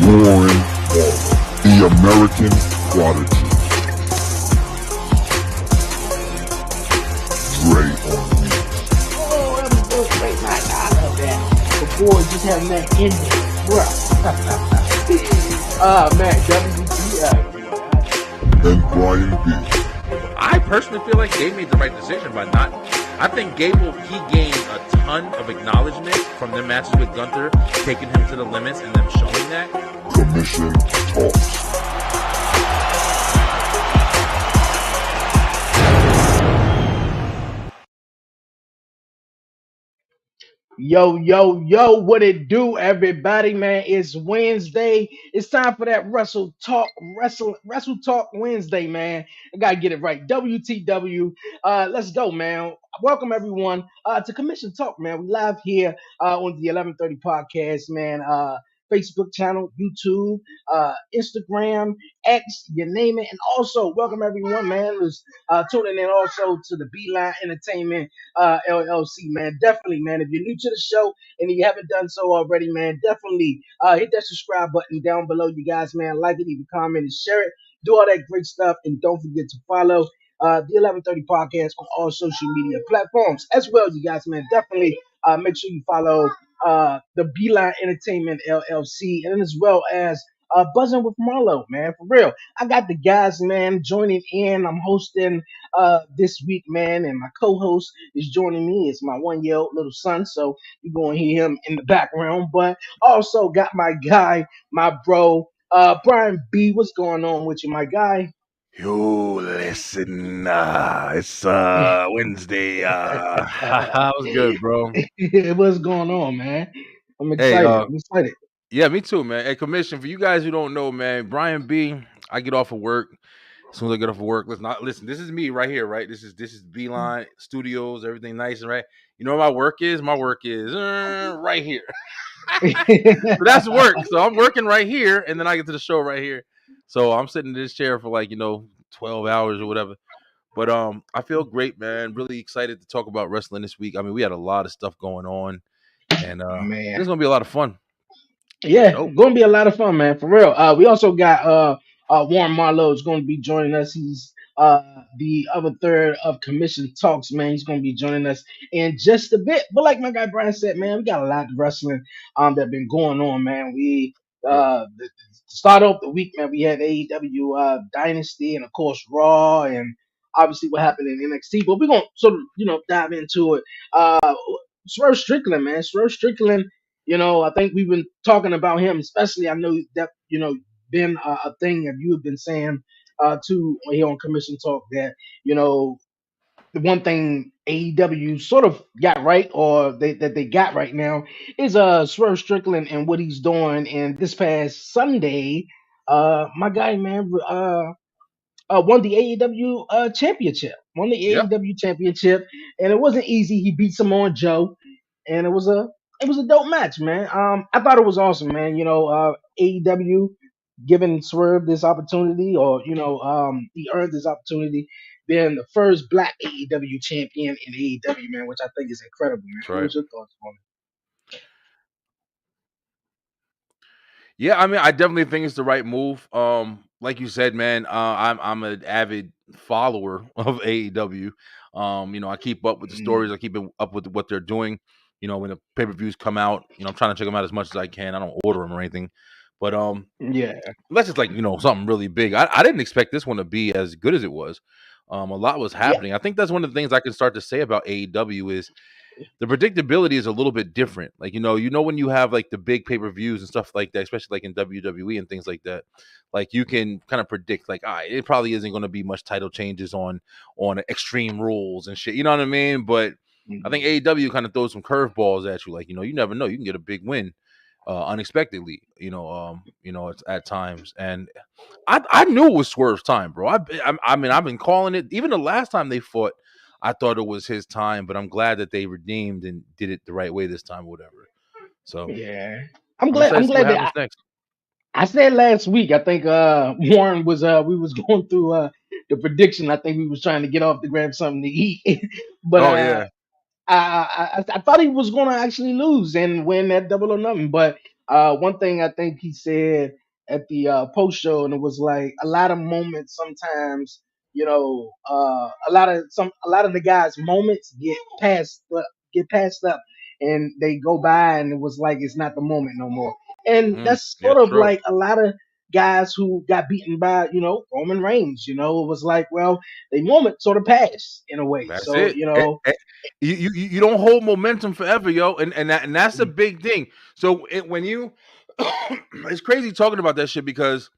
Warren Marlow, the American Prodigy. Dre on me. Oh, that was good. Great night. I love that. Before just having that ending, bruh. Man, WTF. And Brian B. I personally feel like Gabe made the right decision by not. I think he gained a ton of acknowledgement from their matches with Gunther, taking him to the limits and them showing that. Commission Talks. Yo, what it do, everybody, man? It's Wednesday. It's time for that Wrestle Talk Wednesday, man. I gotta get it right. WTW. Let's go, man. Welcome everyone to Commission Talk, man. We live here on the 11:30 podcast, man. Facebook channel, YouTube, Instagram, X, you name it. And also welcome everyone, man, who's tuning in also to the Beeline Entertainment LLC, man. Definitely, man. If you're new to the show and you haven't done so already, man, definitely hit that subscribe button down below, you guys, man. Like it, leave a comment, and share it. Do all that great stuff, and don't forget to follow the 11:30 podcast on all social media platforms as well, you guys, man. Definitely make sure you follow the Beeline Entertainment LLC, and as well as Buzzing with Marlo, man. For real, I got the guys, man, joining in. I'm hosting this week, man, and my co-host is joining me. It's my 1 year old little son, so you're gonna hear him in the background. But also got my guy, my bro, Brian B. What's going on with you, my guy? Yo, listen, it's Wednesday. What's good, bro? What's going on, man? I'm Hey, excited. I'm excited. yeah, me too, man. Hey, commission for you guys who don't know, man. Brian B. I get off of work. As soon as I get off of work, listen. This is me right here, right? This is Beeline Studios. Everything nice and right. You know what my work is? My work is right here. So that's work. So I'm working right here, and then I get to the show right here. So I'm sitting in this chair for 12 hours or whatever. But I feel great, man. Really excited to talk about wrestling this week. I mean, we had a lot of stuff going on, and Man. this is gonna be a lot of fun. Yeah, Dope. gonna be a lot of fun, man. For real. We also got Warren Marlowe is gonna be joining us. He's the other third of Commission Talks, man. He's gonna be joining us in just a bit. But like my guy Brian said, man, we got a lot of wrestling that been going on, man. We Yeah. to start off the week, man, we had AEW Dynasty and of course Raw and obviously what happened in NXT. But we're gonna sort of, dive into it. Swerve Strickland, man. Swerve Strickland, I think we've been talking about him, especially. I know that been a thing that you have been saying too here on Commission Talk that the one thing AEW sort of got right, or that they got right now, is Swerve Strickland and what he's doing. And this past Sunday, my guy, man, won the AEW championship. Won the Yep. AEW championship, and it wasn't easy. He beat Samoa Joe, and it was a dope match, man. I thought it was awesome, man. AEW giving Swerve this opportunity, or he earned this opportunity, being the first Black AEW champion in AEW, man, which I think is incredible, man. That's What right. was your thoughts on Yeah, I mean, I definitely think it's the right move. Like you said, man, I'm an avid follower of AEW. I keep up with the it? stories. I keep up with what they're doing. When the pay per views come out, I'm trying to check them out as much as I can. I don't order them or anything, but Yeah, unless it's something really big. I didn't expect this one to be as good as it was. A lot was yeah, happening. I think that's one of the things I can start to say about AEW is the predictability is a little bit different. When you have like the big pay per views and stuff like that, especially like in WWE and things like that, like you can kind of predict like, it probably isn't going to be much title changes on Extreme Rules and shit. You know what I mean? But I think AEW kind of throws some curveballs at you. Like, you never know, you can get a big win unexpectedly. It's at times, and I knew it was Swerve's time, bro. I mean, I've been calling it. Even the last time they fought, I thought it was his time, but I'm glad that they redeemed and did it the right way this time, or whatever. So yeah. I'm I'm glad. excited I'm to see what glad happens that next. I said last week. I think Warren was we was going through the prediction. I think we was trying to get off to grab something to eat, but Oh yeah, I thought he was going to actually lose and win that double or nothing. But One thing I think he said at the post show, and it was like a lot of moments sometimes, a lot of the guys' moments get passed up, and they go by, and it was like it's not the moment no more. And that's Yeah, sort of true. like a lot of guys who got beaten by, Roman Reigns. It was like, well, the moment sort of passed in a way. That's So, it. You don't hold momentum forever, yo, and that's a big thing. So when you, it's crazy talking about that shit because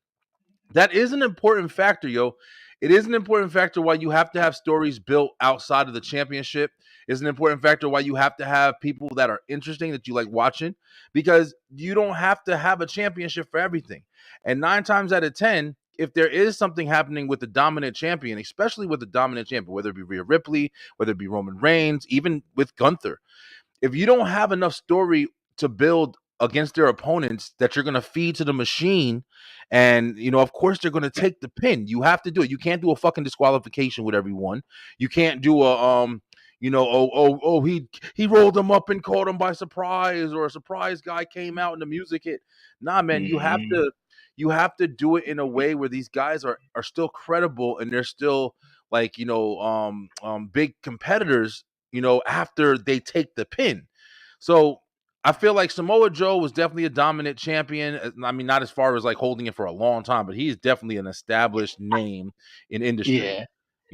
that is an important factor, yo. It is an important factor why you have to have stories built outside of the championship. It's an important factor why you have to have people that are interesting that you like watching because you don't have to have a championship for everything. And 9 times out of 10, if there is something happening with the dominant champion, especially with the dominant champion, whether it be Rhea Ripley, whether it be Roman Reigns, even with Gunther, if you don't have enough story to build against their opponents that you're going to feed to the machine, and of course they're going to take the pin. You have to do it. You can't do a fucking disqualification with everyone. You can't do a he rolled him up and caught him by surprise, or a surprise guy came out and the music hit. Nah, man, Mhm. you have to do it in a way where these guys are still credible and they're still like big competitors after they take the pin. So I feel like Samoa Joe was definitely a dominant champion. I mean, not as far as like holding it for a long time, but he's definitely an established name in industry. Yeah.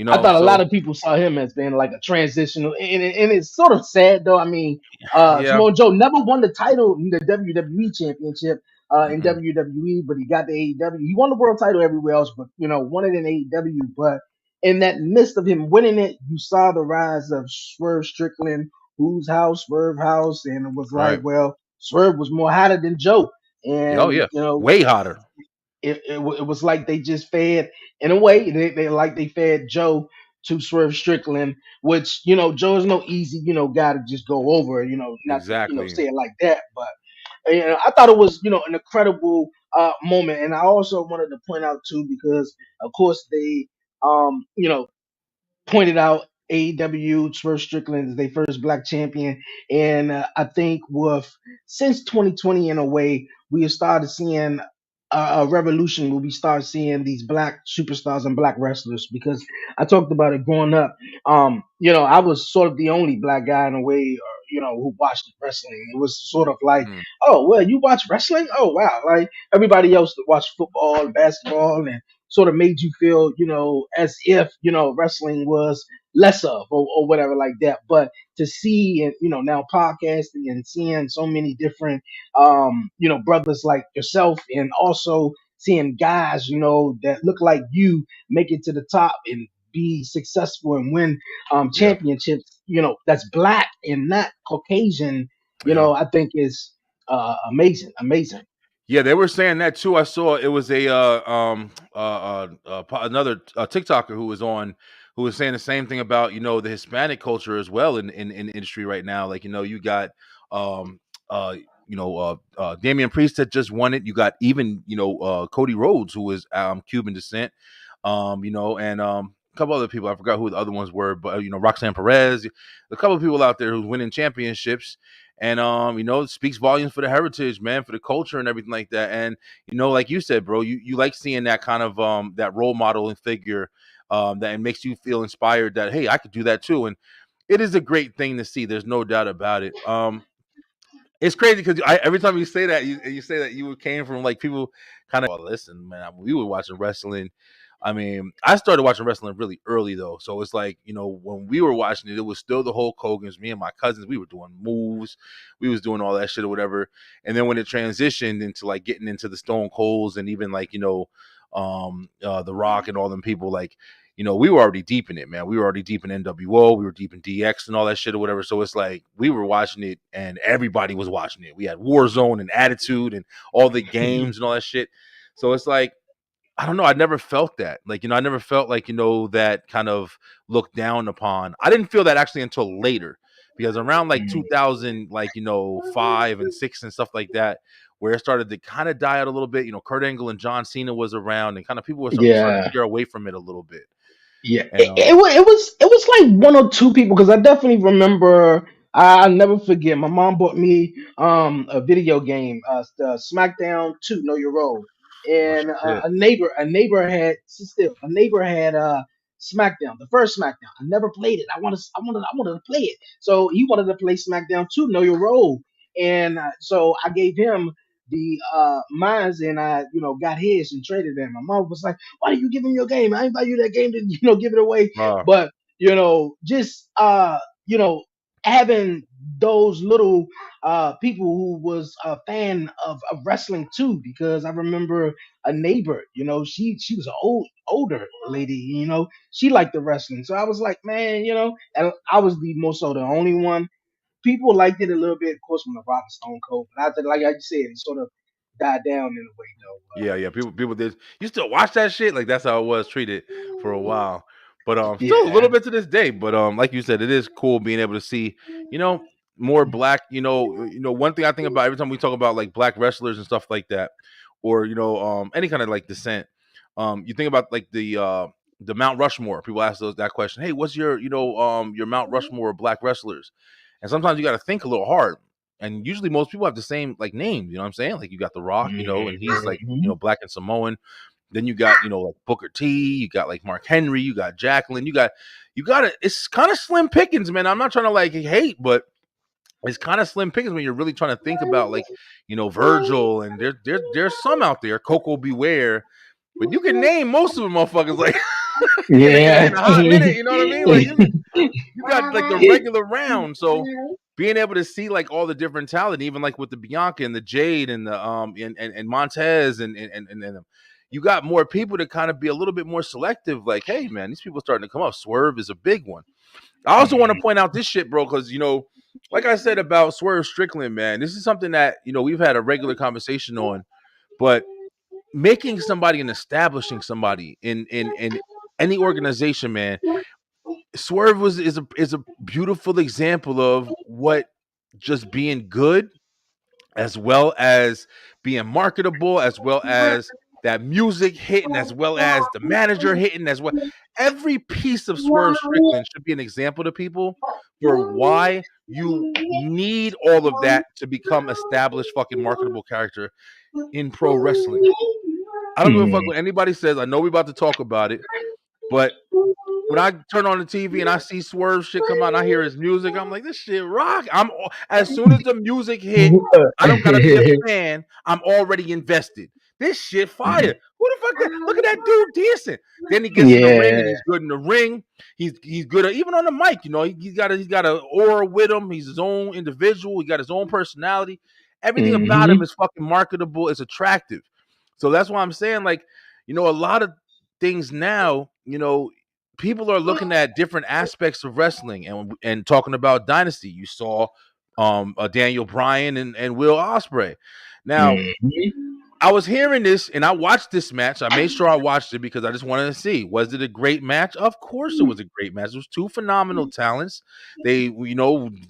I thought a lot So of people saw him as being like a transitional, and it's sort of sad though. I mean, yeah, Samoa Joe never won the title, the WWE Championship in mm-mm, WWE, but he got the AEW. He won the world title everywhere else, but won it in AEW. But in that midst of him winning it, you saw the rise of Swerve Strickland, whose house, Swerve House, and it was like, right. well, Swerve was more hotter than Joe, Oh and yeah, way hotter. it was like they just fed in a way they fed Joe to Swerve Strickland, which Joe is no easy guy to just go over, not to Exactly. say it like that, but I thought it was an incredible moment, and I also wanted to point out too because of course they pointed out AEW Swerve Strickland is their first black champion, and I think with since 2020 in a way we have started seeing a revolution where we start seeing these black superstars and black wrestlers because I talked about it growing up. I was sort of the only black guy in a way, or who watched wrestling. It was sort of like, Mm, oh well, you watch wrestling? Oh wow! Like everybody else that watched football, and basketball, and sort of made you feel, as if, wrestling was less of or whatever like that. But to see and, now podcasting and seeing so many different, brothers like yourself and also seeing guys, that look like you make it to the top and be successful and win yeah, championships, that's black and not Caucasian, yeah. I think is amazing, amazing. Yeah, they were saying that too. I saw it was a another TikToker who was on who was saying the same thing about the Hispanic culture as well in the industry right now. Like you got um Damian Priest had just won it. You got even Cody Rhodes who was Cuban descent. And a couple other people I forgot who the other ones were, but Roxanne Perez, a couple of people out there who's winning championships and it speaks volumes for the heritage, man, for the culture and everything like that. And like you said, bro, you like seeing that kind of that role model and figure that it makes you feel inspired that hey, I could do that too. And it is a great thing to see. There's no doubt about it. It's crazy because every time you say that, you say that you came from like people kind of. Well, listen, man, we were watching wrestling. I mean, I started watching wrestling really early though, so it's like when we were watching it, it was still the Hulk Hogan's. Me and my cousins, we were doing moves, we was doing all that shit or whatever. And then when it transitioned into like getting into the Stone Colds and even like the Rock and all them people, like we were already deep in it, man. We were already deep in NWO. We were deep in DX and all that shit or whatever. So it's like we were watching it and everybody was watching it. We had Warzone and Attitude and all the games and all that shit. So it's like, I don't know. I never felt that. Like, I never felt like, that kind of looked down upon. I didn't feel that actually until later because around like 2000, like, 5 and 6 and stuff like that, where it started to kind of die out a little bit, Kurt Angle and John Cena was around and kind of people were starting to Yeah. veer away from it a little bit. Yeah, And it was like one or two people because I definitely remember. I'll never forget. My mom bought me a video game, SmackDown 2, Know Your Role, Oh and shit. a neighbor had SmackDown, the first SmackDown. I never played it. I wanted to play it. So he wanted to play SmackDown 2, Know Your Role, and so I gave him the mines, and I got his and traded them. My mom was like, "Why do you give him your game? I ain't buy you that game to give it away." Wow. But just you know having those little people who was a fan of wrestling too, because I remember a neighbor, she was an older lady, she liked the wrestling. So I was like, man, and I was the most so the only one. People liked it a little bit, of course, when the Rock and Stone Cold, but I think, like I said, it sort of died down in a way Yeah, yeah. People did. You still watch that shit? Like that's how it was treated for a while. But though. still a little Yeah. bit to this day. But like you said, it is cool being able to see, you know, more black. One thing I think about every time we talk about like black wrestlers and stuff like that, or any kind of like descent. You think about like the Mount Rushmore. People ask those that question. Hey, what's your Mount Rushmore of black wrestlers? And sometimes you got to think a little hard. And usually most people have the same like names, you know what I'm saying? Like you got The Rock, and he's like, Mhm. black and Samoan. Then you got, like Booker T, you got like Mark Henry, you got Jacqueline, you got it. It's kind of slim pickings, man. I'm not trying to like hate, but it's kind of slim pickings when you're really trying to think about like, Virgil, and there's some out there, Coco Beware, but you can name most of the motherfuckers like in Yeah. a hot minute, you know what I mean? Like you got like the regular round. So being able to see like all the different talent, even like with the Bianca and the Jade and the and Montez and you got more people to kind of be a little bit more selective. Like, hey man, these people starting to come up. Swerve is a big one. I also want to point out this shit, bro, because like I said about Swerve Strickland, man, this is something that we've had a regular conversation on, but making somebody and establishing somebody in any organization, man. Swerve is a beautiful example of what just being good, as well as being marketable, as well as that music hitting, as well as the manager hitting, as well. Every piece of Swerve Strickland should be an example to people for why you need all of that to become established fucking marketable character in pro wrestling. I don't give a fuck what anybody says. I know we're about to talk about it, but when I turn on the TV and I see Swerve shit come out and I hear his music, I'm like, this shit rock. As soon as the music hit, I don't gotta be a fan. I'm already invested. This shit fire. Who the fuck that? Look at that dude dancing. Then he gets in the ring and Yeah. he's good in the ring. He's good even on the mic. He's got a aura with him. He's his own individual. He got his own personality. Everything about him Mhm. is fucking marketable. It's attractive. So that's why I'm saying, like, a lot of things now, people are looking at different aspects of wrestling and talking about dynasty. You saw Daniel Bryan and Will Ospreay. Now, Mhm. I was hearing this and I watched this match. I made sure I watched it because I just wanted to see, was it a great match? Of course it was a great match. It was two phenomenal talents. They,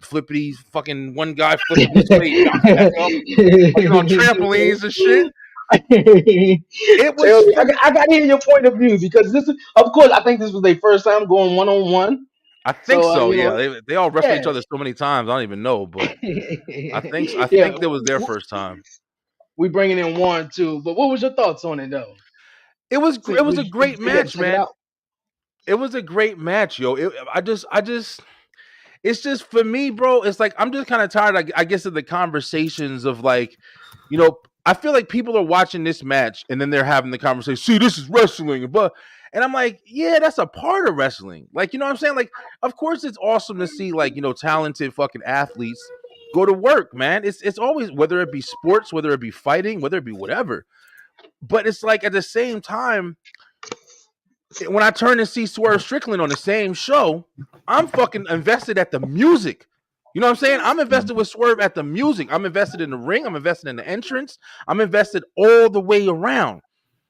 flippity fucking one guy flipping this way, bouncing back up, fucking on trampolines and shit. It was Tell me, I got to hear your point of view, because this is, of course, I think this was their first time going one on one. I think So, so. Yeah, they all wrestled yeah, each other so many times. I don't even know, but I yeah. think that was their first time. We bringing in Warren too, but what was your thoughts on it though? It was a Did you great go ahead and match, check it man. out? It was a great match, yo. I just it's just for me, bro. It's like I'm just kind of tired. I guess of the conversations of like, you know, I feel like people are watching this match and then they're having the conversation. See, this is wrestling, but and I'm like, yeah, that's a part of wrestling. Like, you know what I'm saying? Like, of course, it's awesome to see like talented fucking athletes go to work, man. It's always, whether it be sports, whether it be fighting, whether it be whatever. But it's like at the same time, when I turn and see Swerve Strickland on the same show, I'm fucking invested at the music. You know what I'm saying? I'm invested with Swerve at the music. I'm invested in the ring. I'm invested in the entrance. I'm invested all the way around.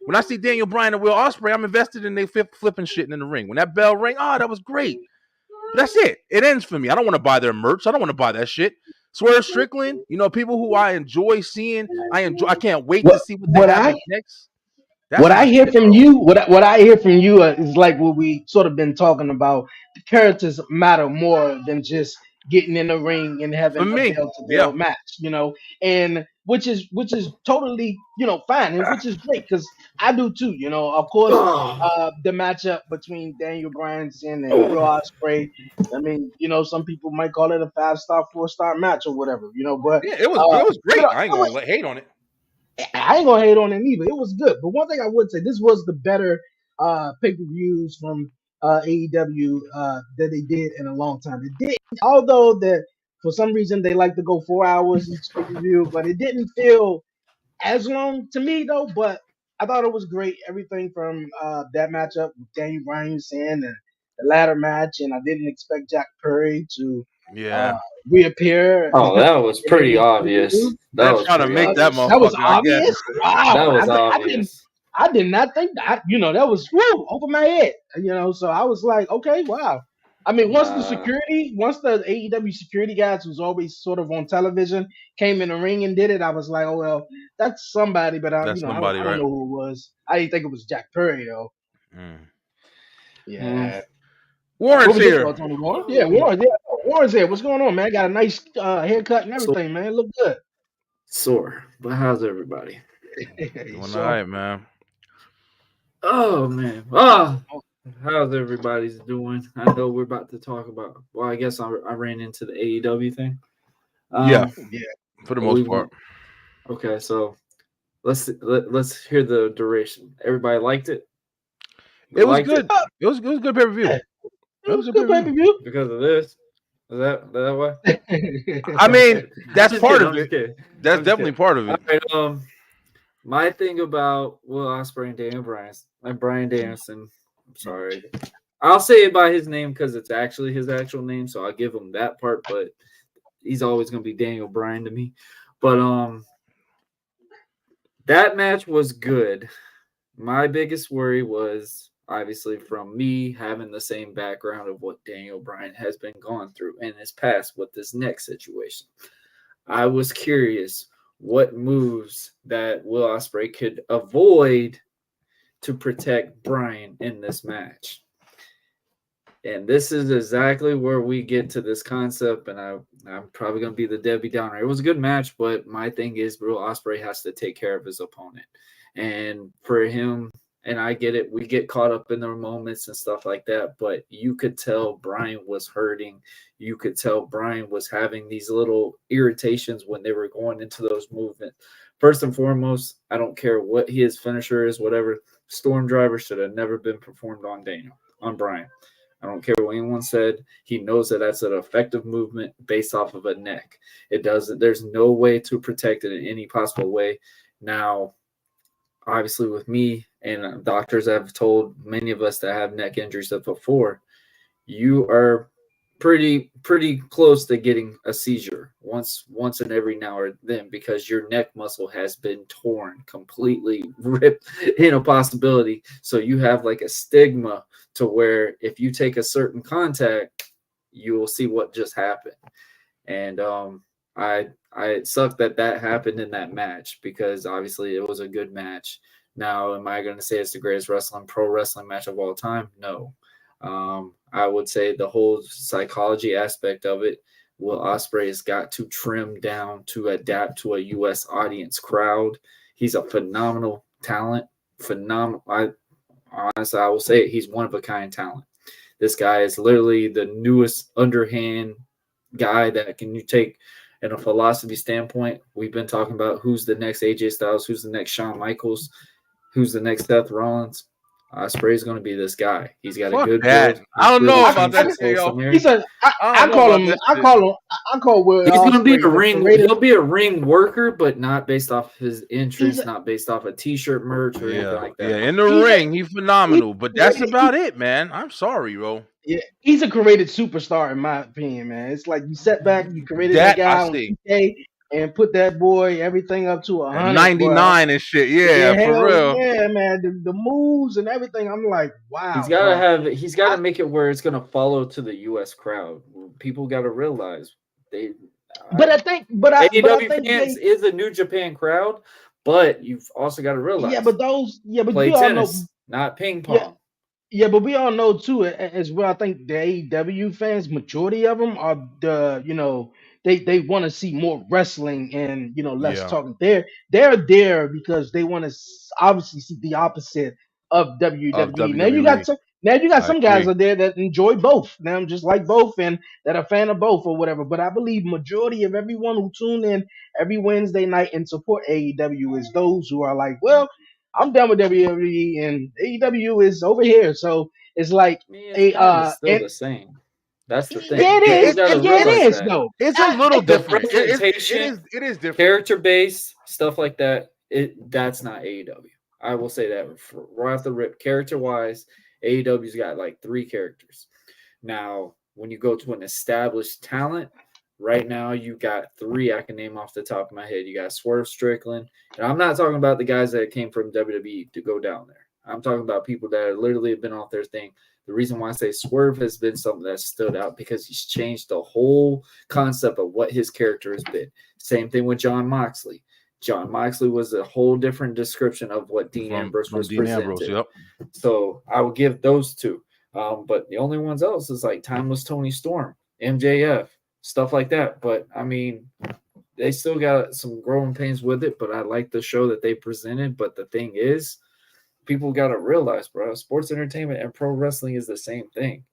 When I see Daniel Bryan and Will Ospreay, I'm invested in they flipping shit in the ring. When that bell ring, that was great. But that's it. It ends for me. I don't want to buy their merch. I don't want to buy that shit. Swerve Strickland, people who I enjoy seeing. I can't wait to What see what they what have I next. That's what my I hear shit, from bro. you, what I hear from you is like what we sort of been talking about. The characters matter more than just getting in the ring and For having a me, bell to yeah, bell match, and which is totally fine, and which is great because I do too. Of course, the matchup between Daniel Bryan and Will Ospreay. I mean, some people might call it a 5-star, 4-star match or whatever, but yeah, it was uh, great. I ain't it gonna was, hate on it. I ain't gonna hate on it either. It was good, but one thing I would say, this was the better pay-per-views from AEW that they did in a long time. It did, although that for some reason they like to go 4 hours each pay-per-view, but it didn't feel as long to me though. But I thought it was great. Everything from that matchup with Daniel Bryan and the ladder match, and I didn't expect Jack Perry to Yeah, uh, reappear. Oh, that was in pretty any obvious. pay-per-view. That they're was trying to pretty make that obvious. That was motherfucker again. obvious. Wow, That was I didn't. obvious. I did not think that. That was over my head. So I was like, okay, wow. I mean, once Nah. the AEW security guys was always sort of on television came in the ring and did it, I was like, oh well, that's somebody, but That's somebody, I don't right? know who it was. I didn't think it was Jack Perry though. Mm. Mm. Yeah. Warren's What was your here. thoughts on Warren? Yeah, Warren. Yeah, Warren's here. What's going on, man? Got a nice haircut and So everything, man. Look good. sore. But how's everybody? Doing all So, right, man. Oh man. Oh, how's everybody's doing? I know we're about to talk about. Well, I guess I ran into the AEW thing. Yeah, yeah. for the we most part. won't- Okay, so let's hear the duration. Everybody liked it. It was Liked good. It was good pay per view. Yeah. It was a Good pay-per-view. pay-per-view. because of this. Is that why? I mean, that's I'm just part kidding, of I'm just it. kidding. That's I'm just definitely kidding. part of it. All right, my thing about Will Ospreay and Daniel Bryan, like Bryan Danielson, I'm sorry. I'll say it by his name because it's actually his actual name, so I'll give him that part, but he's always gonna be Daniel Bryan to me. But that match was good. My biggest worry was obviously from me having the same background of what Daniel Bryan has been going through in his past with this next situation. I was curious what moves that Will Ospreay could avoid to protect Bryan in this match. And this is exactly where we get to this concept, and I'm probably going to be the Debbie Downer. It was a good match, but my thing is Will Ospreay has to take care of his opponent. And for him, and I get it, we get caught up in the moments and stuff like that, but you could tell Bryan was hurting. You could tell Bryan was having these little irritations when they were going into those movements. First and foremost, I don't care what his finisher is, whatever. Storm Driver should have never been performed on Bryan. I don't care what anyone said. He knows that that's an effective movement based off of a neck. It doesn't. There's no way to protect it in any possible way. Now, obviously, with me and doctors have told many of us that have neck injuries before, you are pretty close to getting a seizure once in every now or then because your neck muscle has been torn, completely ripped in a possibility. So you have like a stigma to where if you take a certain contact, you will see what just happened. And it sucked that happened in that match because obviously it was a good match. Now, am I going to say it's the greatest pro wrestling match of all time? No. I would say the whole psychology aspect of it, Will Ospreay has got to trim down to adapt to a U.S. audience crowd. He's a phenomenal talent. Honestly, I will say it, he's one of a kind talent. This guy is literally the newest underhand guy that can you take in a philosophy standpoint. We've been talking about who's the next AJ Styles, who's the next Shawn Michaels, who's the next Seth Rollins. Ospreay is going to be this guy. He's got a good build. I don't know about that shit, yo. He's a. I call Will. He's going to be Ospreay a ring. the He'll be a ring worker, but not based off his entrance, not based off a T-shirt merch or anything like that. Yeah, in the ring, he's phenomenal, but that's about it, man. I'm sorry, bro. Yeah, he's a created superstar in my opinion, man. It's like you set back, you created that guy on 2K and put that boy everything up to 100, 99 and shit. Yeah, for real. Yeah, man. The moves and everything. I'm like, wow. He's got to make it where it's gonna follow to the U.S. crowd. People got to realize AEW fans is a New Japan crowd, but you've also got to realize. Play tennis, not ping pong. Yeah. Yeah, but we all know too as well. I think the AEW fans, majority of them are they want to see more wrestling and less Yeah, talking. They're there because they want to obviously see the opposite of of WWE. WWE. Now you got I some guys agree. out there that enjoy both. Now just like both and that are fan of both or whatever. But I believe majority of everyone who tune in every Wednesday night and support AEW is those who are like, well, I'm done with WWE and AEW is over here. So it's like I mean, it's a kind of still and the same. That's the It, thing. yeah, it People is. it, got to it, Yeah, it realize is that though. it's a little the different. presentation, It is different. character base, stuff like that, that's not AEW. I will say that right off the rip. Character wise, AEW's got like 3 characters. Now, when you go to an established talent, right now you got 3 I can name off the top of my head. You got Swerve Strickland, and I'm not talking about the guys that came from WWE to go down there. I'm talking about people that literally have been off their thing. The reason why I say Swerve has been something that stood out because he's changed the whole concept of what his character has been. Same thing with John Moxley. John Moxley was a whole different description of what Dean Ambrose From was Dean Ambrose. presented. Yep. So I would give those 2. But the only ones else is like Timeless Tony Storm, MJF, stuff like that. But I mean, they still got some growing pains with it. But I like the show that they presented. But the thing is, people got to realize, bro, sports entertainment and pro wrestling is the same thing.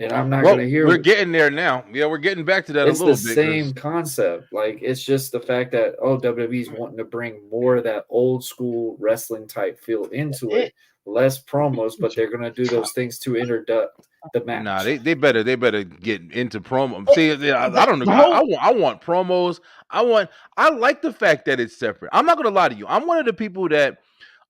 And I'm not Well, going to hear. we're getting there now. Yeah, we're getting back to that a It's little the bit. same concept. Like it's just the fact that WWE's wanting to bring more of that old school wrestling type feel into it, less promos, but they're gonna do those things to introduce the match. Nah, they better get into promo. See, I don't know. The whole I want promos. I like the fact that it's separate. I'm not gonna lie to you. I'm one of the people that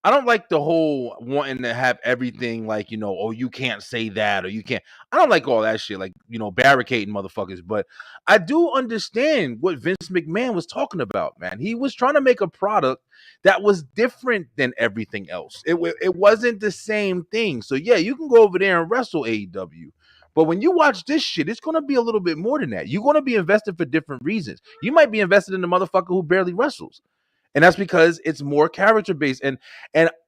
I don't like the whole wanting to have everything like, oh, you can't say that or you can't. I don't like all that shit, like, barricading motherfuckers. But I do understand what Vince McMahon was talking about, man. He was trying to make a product that was different than everything else. It wasn't the same thing. So, yeah, you can go over there and wrestle AEW. But when you watch this shit, it's going to be a little bit more than that. You're going to be invested for different reasons. You might be invested in the motherfucker who barely wrestles. And that's because it's more character based, and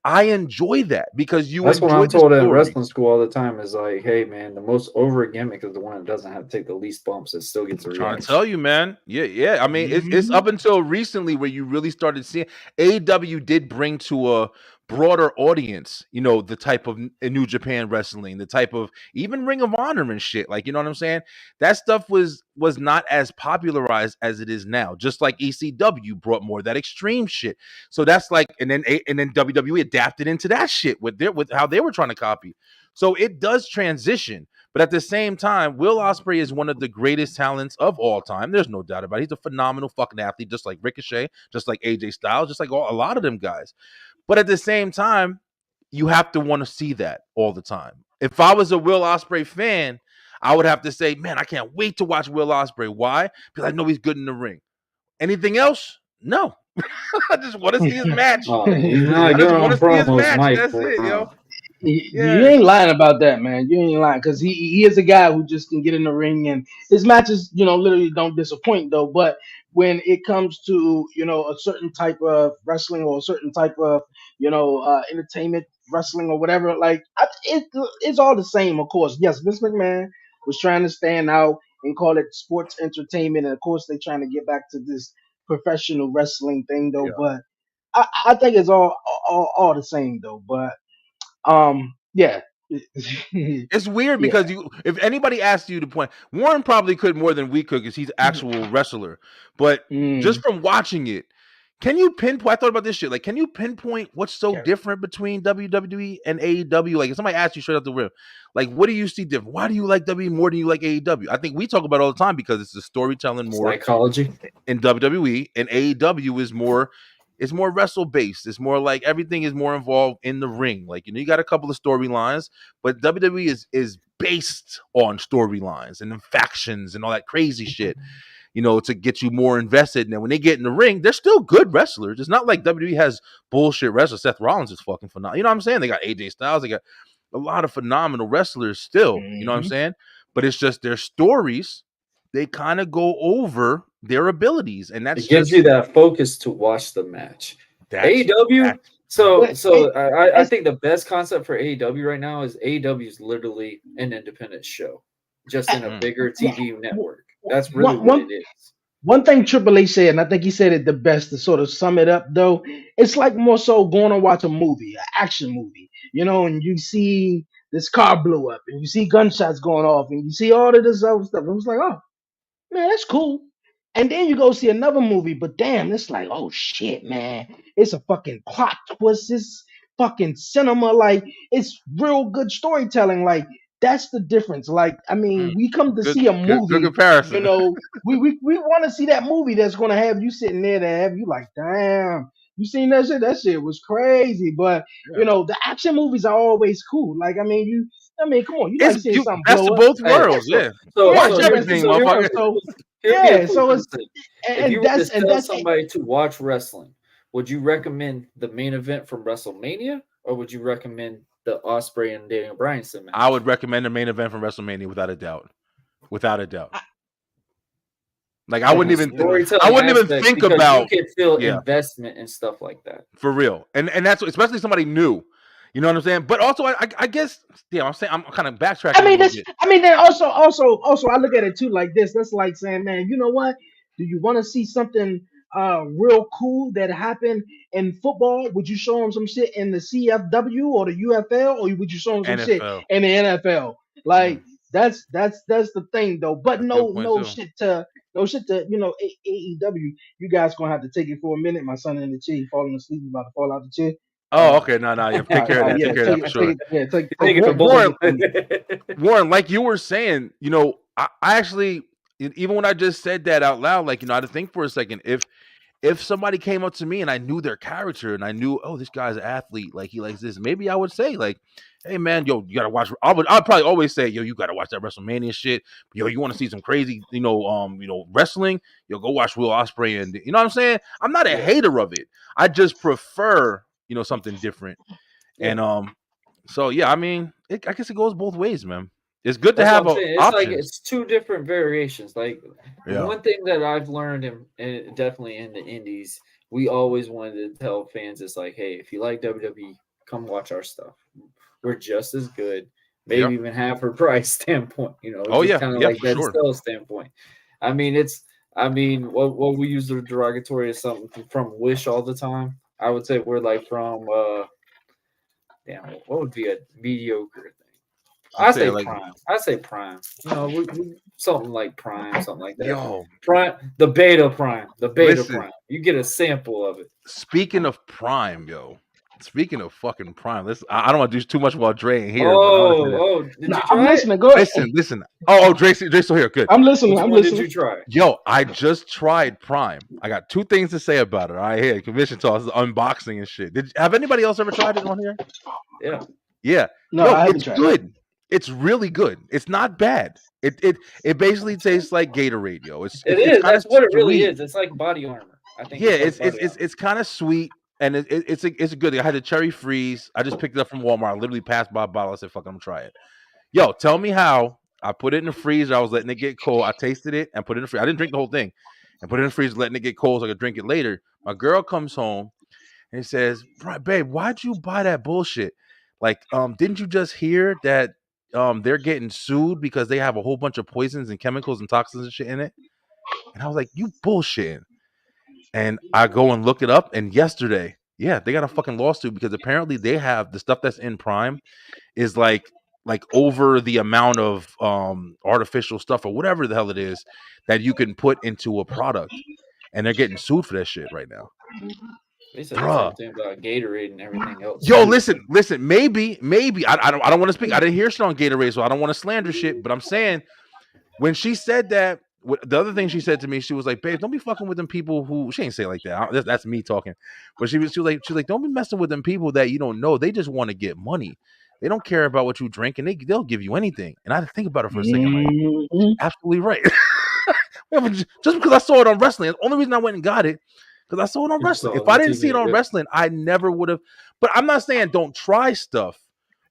I enjoy that because you That's what enjoy I'm the told in story. wrestling school all the time is like, hey man, the most over gimmick is the one that doesn't have to take the least bumps that still gets a I'm trying to reaction. tell you, man. Yeah. I mean, it's up until recently where you really started seeing AEW did bring to a broader audience, the type of New Japan wrestling, the type of even Ring of Honor and shit. Like, you know what I'm saying? That stuff was not as popularized as it is now. Just like ECW brought more of that extreme shit. So that's like, and then WWE adapted into that shit with how they were trying to copy. So it does transition. But at the same time, Will Ospreay is one of the greatest talents of all time. There's no doubt about it. He's a phenomenal fucking athlete, just like Ricochet, just like AJ Styles, just like a lot of them guys. But at the same time, you have to want to see that all the time. If I was a Will Ospreay fan, I would have to say, man, I can't wait to watch Will Ospreay. Why? Because I know he's good in the ring. Anything else? No. I just want to see his match. Oh, he's I not just good want on to see his promos, match. Mike. That's it, yo. You Yeah. ain't lying about that, man. You ain't lying because he is a guy who just can get in the ring and his matches, literally don't disappoint though. But when it comes to a certain type of wrestling or a certain type of entertainment wrestling or whatever, like it's all the same. Of course, yes, Vince McMahon was trying to stand out and call it sports entertainment, and of course they're trying to get back to this professional wrestling thing though. Yeah. But I think it's all the same though. But yeah. It's weird Yeah. because if anybody asked you to point, Warren probably could more than we could because he's actual wrestler. But just from watching it, can you pinpoint? I thought about this shit. Like, can you pinpoint what's so different between WWE and AEW? Like, if somebody asked you straight out the rim, like, what do you see different? Why do you like WWE more than you like AEW? I think we talk about it all the time because it's the storytelling more Psychology. in WWE, and AEW is more. It's more wrestle based. It's more like everything is more involved in the ring. Like, you got a couple of storylines, but WWE is based on storylines and factions and all that crazy shit, to get you more invested. And then when they get in the ring, they're still good wrestlers. It's not like WWE has bullshit wrestlers. Seth Rollins is fucking phenomenal. You know what I'm saying? They got AJ Styles. They got a lot of phenomenal wrestlers still. You know what I'm saying? But it's just their stories. They kind of go over their abilities, and that's It gives you that focus to watch the match. AEW, So, But I it's, think the best concept for AEW right now is AEW is literally an independent show, just in a Mm. bigger TV network. That's really one what one it is. one thing Triple H said, and I think he said it the best to sort of sum it up though, it's like more so going to watch a movie, an action movie, and you see this car blew up and you see gunshots going off and you see all of this other stuff. It was like, oh man, that's cool. And then you go see another movie, but damn, it's like, oh shit, man. It's a fucking plot twist. It's fucking cinema. Like, it's real good storytelling. Like, that's the difference. Like, I mean, Mm. we come to Good, see a good movie, comparison. we want to see that movie that's gonna have you sitting there to have you like, damn, you seen that shit? That shit was crazy. But Yeah. the action movies are always cool. Like, I mean, come on, you like It's seeing you. something That's the blow up. both Hey, worlds. so Yeah, so Yeah, watch so you here's like everything, see, so here's motherfucker. a so here'd be a yeah, cool so it's thing. If and you were to that's tell somebody to watch wrestling, would you recommend the main event from WrestleMania, or would you recommend the Osprey and Daniel Bryan match? I would recommend the main event from WrestleMania without a doubt. Without a doubt. Like I I wouldn't agree. even. Storytelling I wouldn't even aspect, think because about. you can feel Yeah, investment and stuff like that. for real. And that's especially somebody new. You know what I'm saying? But also, I guess, yeah, I'm saying I'm kind of backtracking I a mean, little this. bit. I mean, then also, I look at it too like this. That's like saying, man, you know what? Do you want to see something real cool that happened in football? Would you show them some shit in the CFW or the UFL, or would you show them some shit NFL. in the NFL? Like that's the thing though. But That's a good no point too. AEW. You guys gonna have to take it for a minute. My son in the chair, he falling asleep, he about to fall out the chair. Oh, okay. No, yeah. Take care of that. Yeah, Take care of that for sure. Take it for Warren, both. Warren, like you were saying, I actually, even when I just said that out loud, like, I had to think for a second. If somebody came up to me and I knew their character and I knew, oh, this guy's an athlete, like he likes this, maybe I would say, like, hey man, yo, you gotta watch. I'd probably always say, yo, you gotta watch that WrestleMania shit. Yo, you want to see some crazy, wrestling? Yo, go watch Will Ospreay, and you know what I'm saying. I'm not a hater of it. I just prefer, something different. Yeah. And so yeah, I mean, I guess it goes both ways, man. It's good to That's have what I'm saying. It's options. like it's two different variations. Like Yeah. one thing that I've learned, and definitely in the indies, we always wanted to tell fans, it's like, hey, if you like WWE, come watch our stuff. We're just as good, maybe Yeah. even half our price standpoint. Oh, yeah. kind of Yeah, like for that sure. sales standpoint. I mean, what we use the derogatory as something from Wish all the time. I would say we're like from what would be a mediocre thing? I say like- Prime. I say Prime. We something like Prime, something like that. Yo, Prime, the Beta Prime, Listen. Prime. You get a sample of it. speaking of Prime, yo. Speaking of fucking Prime, I don't want to do too much while Dre ain't here. but I wanna say that. Did Nah, you I'm try it? listening. Go ahead. Listen. Oh, Dre's still here. Good. I'm listening. Which I'm one listening. did you try? Yo, I just tried Prime. I got two things to say about it. All right, here, commission toss, unboxing and shit. Have anybody else ever tried it on here? Yeah. Yeah. No, Yo, I haven't it's tried. good. It's really good. It's not bad. It basically tastes like Gatorade, yo. It's It is. That's what it really sweet. is. It's like body armor. I think. Yeah, it's like it's kind of sweet, and it's a good. I had the cherry freeze. I just picked it up from Walmart. I literally passed by a bottle. I said, "Fuck, I'm gonna try it." Yo, tell me how. I put it in the freezer. I was letting it get cold. I tasted it and put it in the freezer. I didn't drink the whole thing, and put it in the freezer, letting it get cold so I could drink it later. My girl comes home and says, "Babe, why'd you buy that bullshit? Like, didn't you just hear that they're getting sued because they have a whole bunch of poisons and chemicals and toxins and shit in it?" And I was like, "You bullshitting." And I go and look it up, and yesterday, yeah, they got a fucking lawsuit because apparently they have the stuff that's in Prime is like over the amount of artificial stuff or whatever the hell it is that you can put into a product, and they're getting sued for that shit right now. They said the Bruh. same thing about Gatorade and everything else. Yo, listen. Maybe I don't want to speak. I didn't hear shit on Gatorade, so I don't want to slander shit. But I'm saying when she said that, the other thing she said to me, she was like, "Babe, don't be fucking with them people who." She ain't say it like that. That's me talking. But she was like, "Don't be messing with them people that you don't know. They just want to get money. They don't care about what you drink, and they'll give you anything." And I had to think about it for a second. Like, Mhm. absolutely right. Just because I saw it on wrestling, the only reason I went and got it because I saw it on You wrestling. saw it If I on didn't TV, see it on yeah. wrestling, I never would have. But I'm not saying don't try stuff.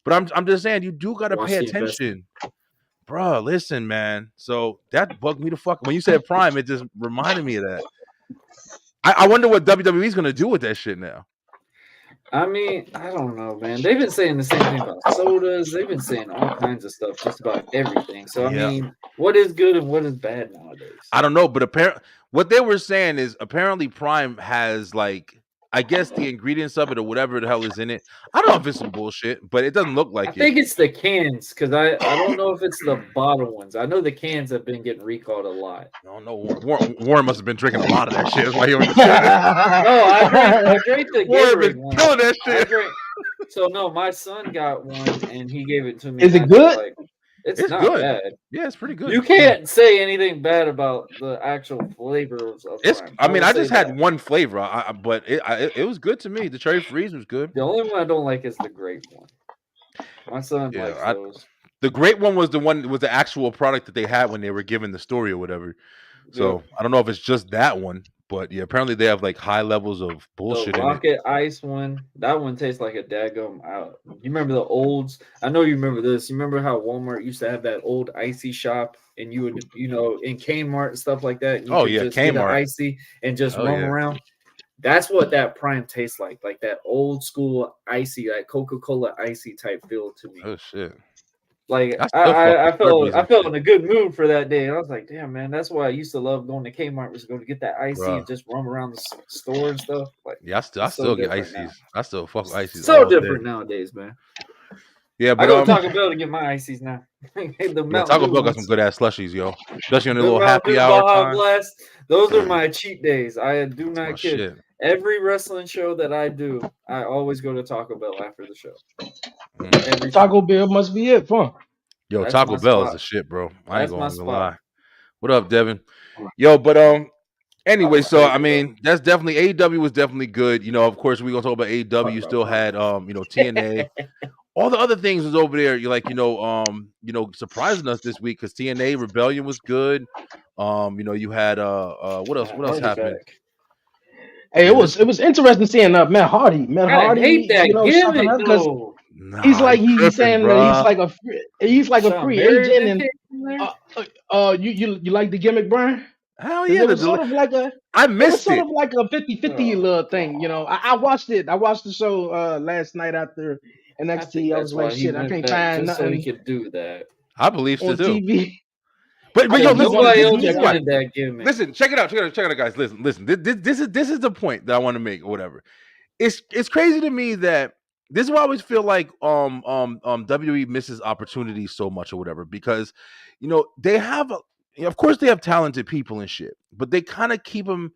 But I'm just saying you do got to Watch pay the investment. attention. Bro, listen, man. So that bugged me the fuck. When you said Prime, it just reminded me of that. I wonder what WWE's gonna do with that shit now. I mean, I don't know, man. They've been saying the same thing about sodas. They've been saying all kinds of stuff, just about everything. So I Yeah. mean, what is good and what is bad nowadays? I don't know, but apparently, what they were saying is apparently Prime has like, I guess the ingredients of it or whatever the hell is in it. I don't know if it's some bullshit, but it doesn't look I like think it. it's the cans because I don't know if it's the bottle ones. I know the cans have been getting recalled a lot. I don't know. Warren must have been drinking a lot of that shit. That's why he was No, I drank the Warren Gatorade been one. killing that I shit. drank. So no, my son got one and he gave it to me. Is and it I just, good? like, it's It's not good. bad. Yeah, it's pretty good. You can't say anything bad about the actual flavors of It's. Prime. I mean, will I say just had that. one flavor, but it was good to me. The cherry freeze was good. The only one I don't like is the grape one. My son Yeah, likes those. The great one was the actual product that they had when they were given the story or whatever. So Yep. I don't know if it's just that one, but yeah, apparently they have like high levels of bullshit The in it. Rocket Ice one, that one tastes like a daggum out. You remember the olds? I know you remember this. You remember how Walmart used to have that old icy shop, and you would, in Kmart and stuff like that. You Oh, could yeah, just get an Kmart. icy and just Oh, roam yeah. around. That's what that Prime tastes like that old school icy, like Coca-Cola icy type feel to me. Oh shit. Like I still fuck I with felt Slurpees I and felt shit. in a good mood for that day. And I was like, damn man, that's why I used to love going to Kmart, was go to get that icy Bruh. and just roam around the store and stuff. Like, Yeah, I it's still so get different now. ices. I still fuck with ices. So all day. different nowadays, man. Yeah, I but go to Taco Bell to get my ices now. The yeah, Mountain Taco Dew Bell got ones. some good ass slushies, yo. Especially on the The little Mountain happy Dew hour Baja time. Blast. Those are my cheat days. I do That's my not kid. shit. Every wrestling show that I do, I always go to Taco Bell after the show. Mm. Every Taco Bell must be it, fun. Yo, That's Taco my Bell is spot. the shit, bro. I ain't That's my gonna spot. lie. What up, Devin? Yo, but anyway, so I mean, that's definitely AEW was definitely good. You know, of course, we're gonna talk about AEW. You still had TNA. All the other things was over there. You're like, surprising us this week because TNA Rebellion was good. You had what else? What else Hardy happened? back. Hey, Yeah, it was interesting seeing Matt Hardy. Matt I Hardy, hate that something gimmick else because though. Nah, he's like you he's tripping, saying that bruh. he's like a Shawn free Michaels agent, and came there? you like the gimmick, Brian? Hell Because yeah, it was sort of like I it was missed sort it. of like a 50-50 Oh, little thing. I watched it. I watched the show last night after I think NXT. I that's was like, why he shit, I went can't back, find just so he nothing could do that. I believe so on too. TV. But I yo, think he listen, wanted Nobody to else check out. wanted that gimmick. listen, check it out, guys. Listen. This is the point that I want to make, or whatever. It's crazy to me that this is why I always feel like WWE misses opportunities so much or whatever, because they have of course they have talented people and shit, but they kind of keep them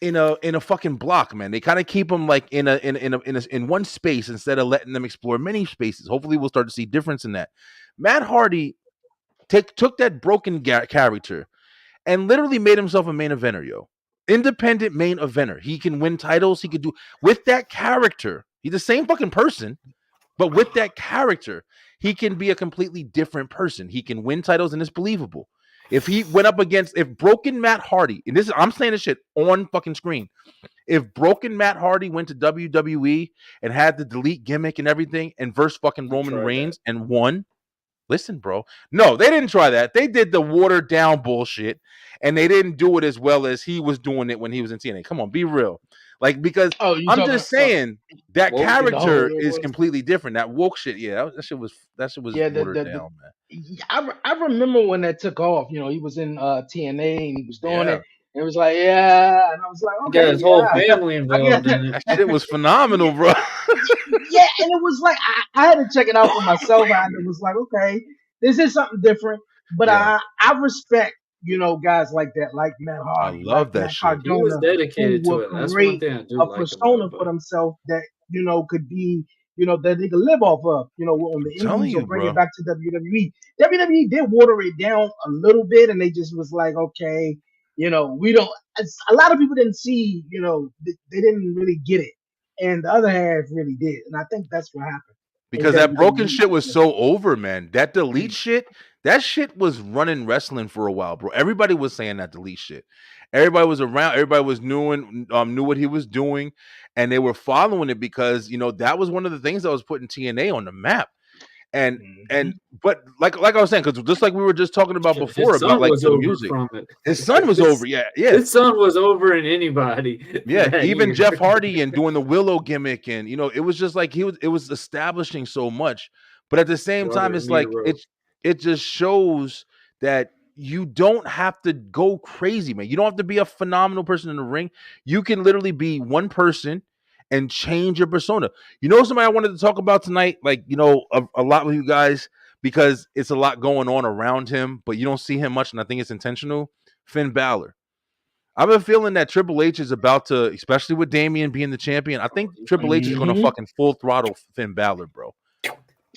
in a fucking block, man. They kind of keep them like in one space instead of letting them explore many spaces. Hopefully we'll start to see difference in that. Matt Hardy took that broken character and literally made himself a main eventer, yo. Independent main eventer. He can win titles. He could do with that character. He's the same fucking person, but with that character, he can be a completely different person. He can win titles, and it's believable. If he went up against, if broken Matt Hardy, and I'm saying this shit on fucking screen. If broken Matt Hardy went to WWE and had the delete gimmick and everything and versus fucking Roman Reigns and won, listen, bro. No, they didn't try that. They did the watered down bullshit, and they didn't do it as well as he was doing it when he was in TNA. Come on, be real. Like, because I'm just saying that Woke character it is was. completely different. That woke shit, yeah, that shit was Yeah, watered down, man. I remember when that took off. He was in TNA and he was doing Yeah. it. And it was like, yeah, and I was like, He okay, got his whole yeah, family I involved guess, in it. That shit was phenomenal, bro. yeah, and it was like I had to check it out for myself. It was like, okay, this is something different. But Yeah. I respect guys like that, like Matt I Hardy, love like that Matt shit. He was Cardona, who dedicated to would it. That's one create thing I do a like persona about for him. themselves that could be that they could live off of, on the I'm telling indies or you, bring bro. it back to WWE. WWE did water it down a little bit, and they just was like, okay, we don't. A lot of people didn't see, they didn't really get it, and the other half really did, and I think that's what happened. Because that broken shit was so over, man. That delete shit, that shit was running wrestling for a while, bro. Everybody was saying that delete shit. Everybody was around. Everybody was knew what he was doing, and they were following it because that was one of the things that was putting TNA on the map. and Mhm. but like I was saying, because just like we were just talking about Shit, before his about son like was the over music, from it. his son was over. Yeah. His son was over in anybody Yeah, that even year. Jeff Hardy and doing the Willow gimmick, and it was just like it was establishing so much. But at the same time, Brother it's like Miro. it just shows that you don't have to go crazy, man. You don't have to be a phenomenal person in the ring. You can literally be one person and change your persona. Somebody I wanted to talk about tonight, like a lot with you guys because it's a lot going on around him, but you don't see him much, and I think it's intentional. Finn Balor. I have a feeling that Triple H is about to, especially with Damian being the champion. I think He's gonna Triple H is be. going to Mhm. fucking full throttle Finn Balor, bro.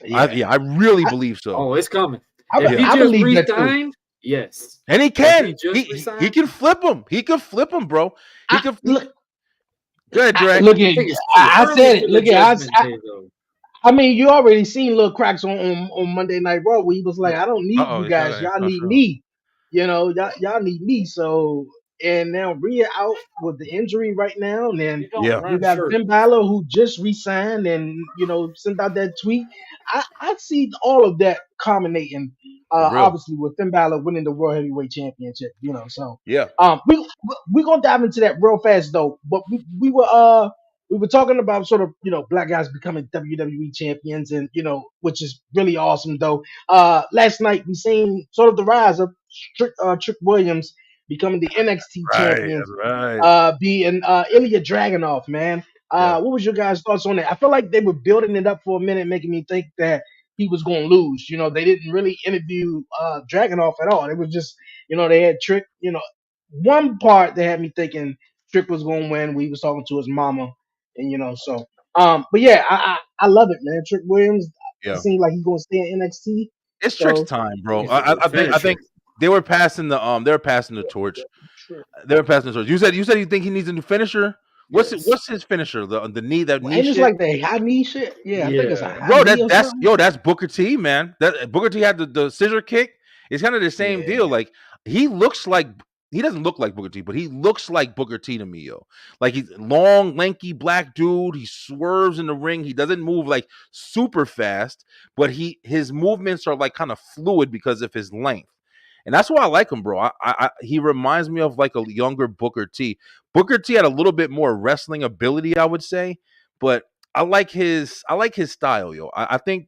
Yeah, I really I, believe so. Oh, it's coming. I, If be- Yeah, he I just believe that too. resigned, yes. and he If he can. just He resigned, can flip him. He can flip him, bro. He I can. look, Go ahead, Dre. look I at. think it's too I early said for it. the Look at. Judgment Day, though. I mean, you already seen little cracks on Monday Night Raw where he was like, "I don't need Oh, you he shot guys. at Y'all Cross need Road. me. Y'all need me." So, and now Rhea out with the injury right now, and then You don't Yeah, you run got Finn shirtless. Balor who just resigned and sent out that tweet. I see all of that culminating, for real. obviously with Finn Balor winning the World Heavyweight Championship. So Yeah, we gonna dive into that real fast though. But we were talking about sort of black guys becoming WWE champions, and which is really awesome though. Last night we seen sort of the rise of Trick Williams becoming the NXT right, champions, right. being Ilya Dragunov, man. Yeah, What was your guys' thoughts on that? I feel like they were building it up for a minute, making me think that he was going to lose. They didn't really interview Dragunov at all. It was just, they had Trick. One part that had me thinking Trick was going to win. We was talking to his mama, and so. But yeah, I love it, man. Trick Williams. It yeah. seems like he's going to stay in NXT. It's Trick's So time, bro. He's a good I finisher. think they were passing the torch. They were passing the torch. You said you think he needs a new finisher. Yes. What's his finisher? The knee and it's shit. like the high knee shit. Yeah, I think it's a Yeah. high Bro, knee or something. that's Booker T, man. That Booker T had the scissor kick. It's kind of the same Yeah. deal. Like he doesn't look like Booker T, but he looks like Booker T to me, yo. Like he's long, lanky black dude. He swerves in the ring. He doesn't move like super fast, but his movements are like kind of fluid because of his length. And that's why I like him, bro. He reminds me of like a younger Booker T. Booker T had a little bit more wrestling ability, I would say, but I like his style, yo. I think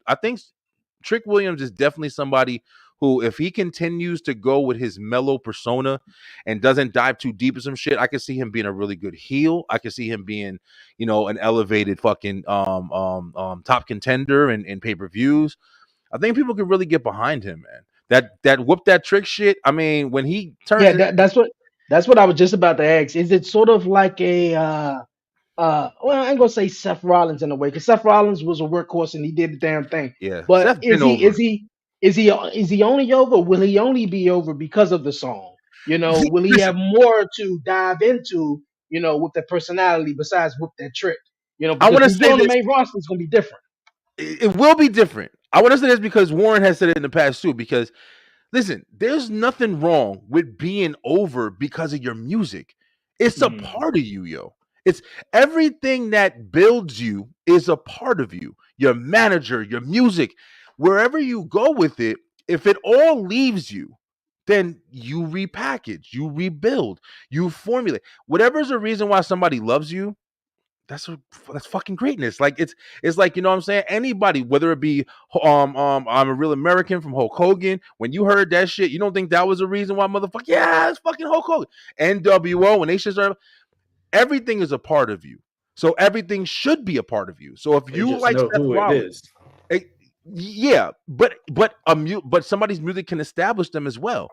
Trick Williams is definitely somebody who, if he continues to go with his mellow persona and doesn't dive too deep in some shit, I can see him being a really good heel. I can see him being, an elevated fucking top contender in pay-per-views. I think people could really get behind him, man. That whoop that trick shit. I mean, when he turns Yeah, it, that's what I was just about to ask. Is it sort of like a well, I ain't gonna say Seth Rollins in a way, because Seth Rollins was a workhorse and he did the damn thing. yeah, But Seth is been he over. is he only over? Will he only be over because of the song? Will he Listen, have more to dive into? With the personality besides whoop that trick? I Because want to when you get say on the this. main roster, it's gonna be different. It will be different. I want to say this because Warren has said it in the past too. Because listen, there's nothing wrong with being over because of your music. It's a Mm. part of you, yo. It's everything that builds you is a part of you. Your manager, your music, wherever you go with it, if it all leaves you, then you repackage, you rebuild, you formulate. Whatever's the reason why somebody loves you, that's fucking greatness. Like it's like, what I'm saying, anybody, whether it be I'm a Real American from Hulk Hogan. When you heard that shit, you don't think that was a reason why motherfucker? Yeah, it's fucking Hulk Hogan. NWO, when they shit started, everything is a part of you. So everything should be a part of you. So if They you just like know Seth who it Rollins, is. eh, yeah, but somebody's music can establish them as well.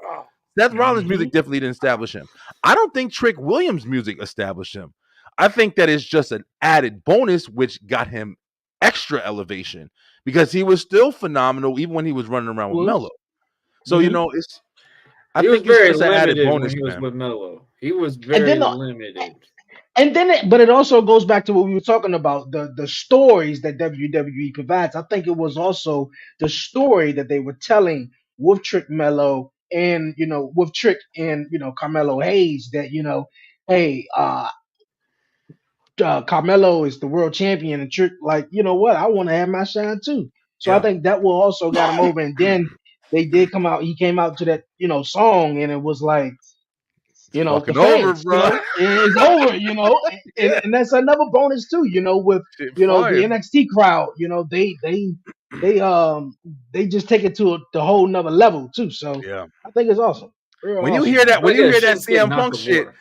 Seth Rollins' music definitely didn't establish him. I don't think Trick Williams' music established him. I think that is just an added bonus, which got him extra elevation because he was still phenomenal even when he was running around with Was. Melo. So Mhm. I He was think it's very just an added limited when bonus, he was man. with Melo. He was And very then limited. but it also goes back to what we were talking about, the stories that WWE provides. I think it was also the story that they were telling with Trick Mello and with Trick and Carmelo Hayes, that hey, Carmelo is the world champion, and Trick, like, what, I want to have my shine too. So I think that will also got him over. And then they did come out. He came out to that song, and it was like the Fucking over, fans, bro. it's over, Yeah. and that's another bonus too, with Shit the fire. NXT crowd, they just take it to the whole nother level too. So Yeah. I think it's awesome. Real When you awesome, hear man. that, when Look you at hear that Shinsuke CM Punk shit, Nakamura.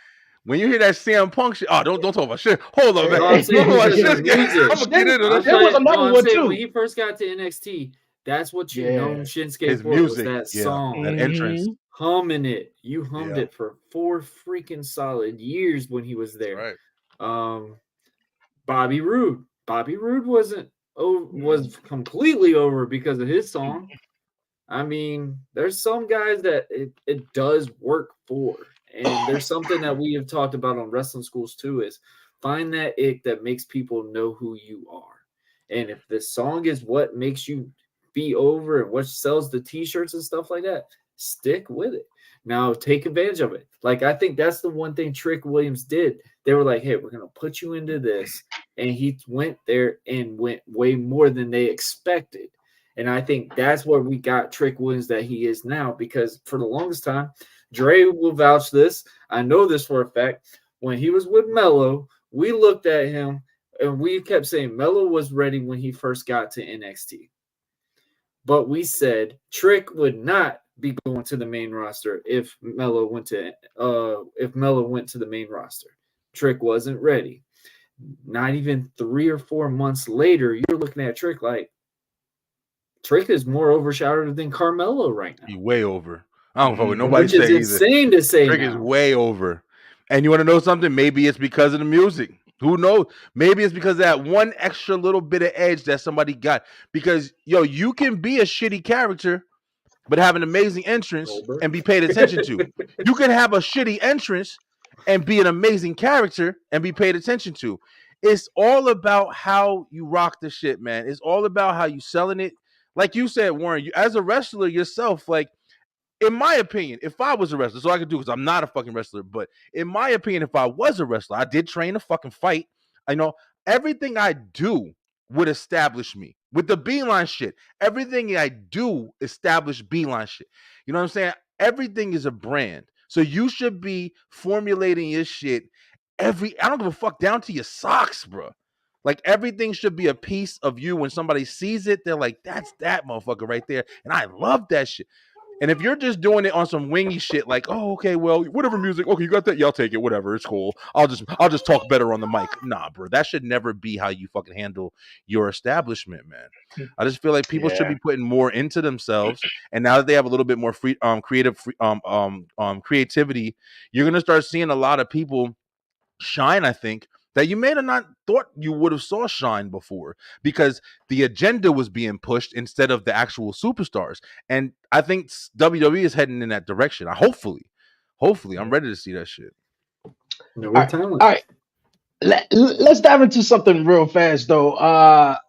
when you hear that CM Punk shit, oh, don't talk about shit. Hold on, man. No, I'm saying Hold on, because of shit. the music. I'm gonna get into I'm that. There was saying, another I'm one saying too. when he first got to NXT, that's what you Yeah. known Shinsuke His for, was music, that yeah, song. that entrance. Mhm. Humming it. You hummed Yeah. it for 4 freaking solid years when he was there. Right. Bobby Roode. Bobby Roode was completely over because of his song. I mean, there's some guys that it does work for. And there's something that we have talked about on Wrestling Schools too, is find that ick that makes people know who you are. And if the song is what makes you be over and what sells the t-shirts and stuff like that, stick with it. Now take advantage of it. Like, I think that's the one thing Trick Williams did. They were like, hey, we're going to put you into this. And he went there and went way more than they expected. And I think that's where we got Trick Williams that he is now, because for the longest time, Dre will vouch this. I know this for a fact. When he was with Melo, we looked at him and we kept saying Melo was ready when he first got to NXT. But we said Trick would not be going to the main roster if Melo went to the main roster. Trick wasn't ready. Not even 3 or 4 months later, you're looking at Trick like Trick is more overshadowed than Carmelo right now. He way over. I don't fuck with nobody Which is say either. insane to say Trick now. is way over. And you want to know something? Maybe it's because of the music. Who knows? Maybe it's because of that one extra little bit of edge that somebody got. Because, you can be a shitty character, but have an amazing entrance Goldberg. and be paid attention to. You can have a shitty entrance and be an amazing character and be paid attention to. It's all about how you rock the shit, man. It's all about how you selling it. Like you said, Warren, as a wrestler yourself, like, in my opinion, if I was a wrestler, so I could do, because I'm not a fucking wrestler, but in my opinion, if I was a wrestler, I did train to fucking fight. I know everything I do would establish me. With the Beeline shit, everything I do establish Beeline shit. You know what I'm saying? Everything is a brand. So you should be formulating your shit I don't give a fuck, down to your socks, bro. Like, everything should be a piece of you. When somebody sees it, they're like, that's that motherfucker right there. And I love that shit. And if you're just doing it on some wingy shit, like, oh, okay, well, whatever music, okay, you got that, yeah, I'll take it, whatever, it's cool. I'll just talk better on the mic. Nah, bro, that should never be how you fucking handle your establishment, man. I just feel like people should be putting more into themselves. And now that they have a little bit more creativity, you're gonna start seeing a lot of people shine, I think, that you may have not thought you would have saw shine before, because the agenda was being pushed instead of the actual superstars. And I think WWE is heading in that direction. Hopefully, I'm ready to see that shit. No, All we're right, talent. all right. Let's dive into something real fast though. I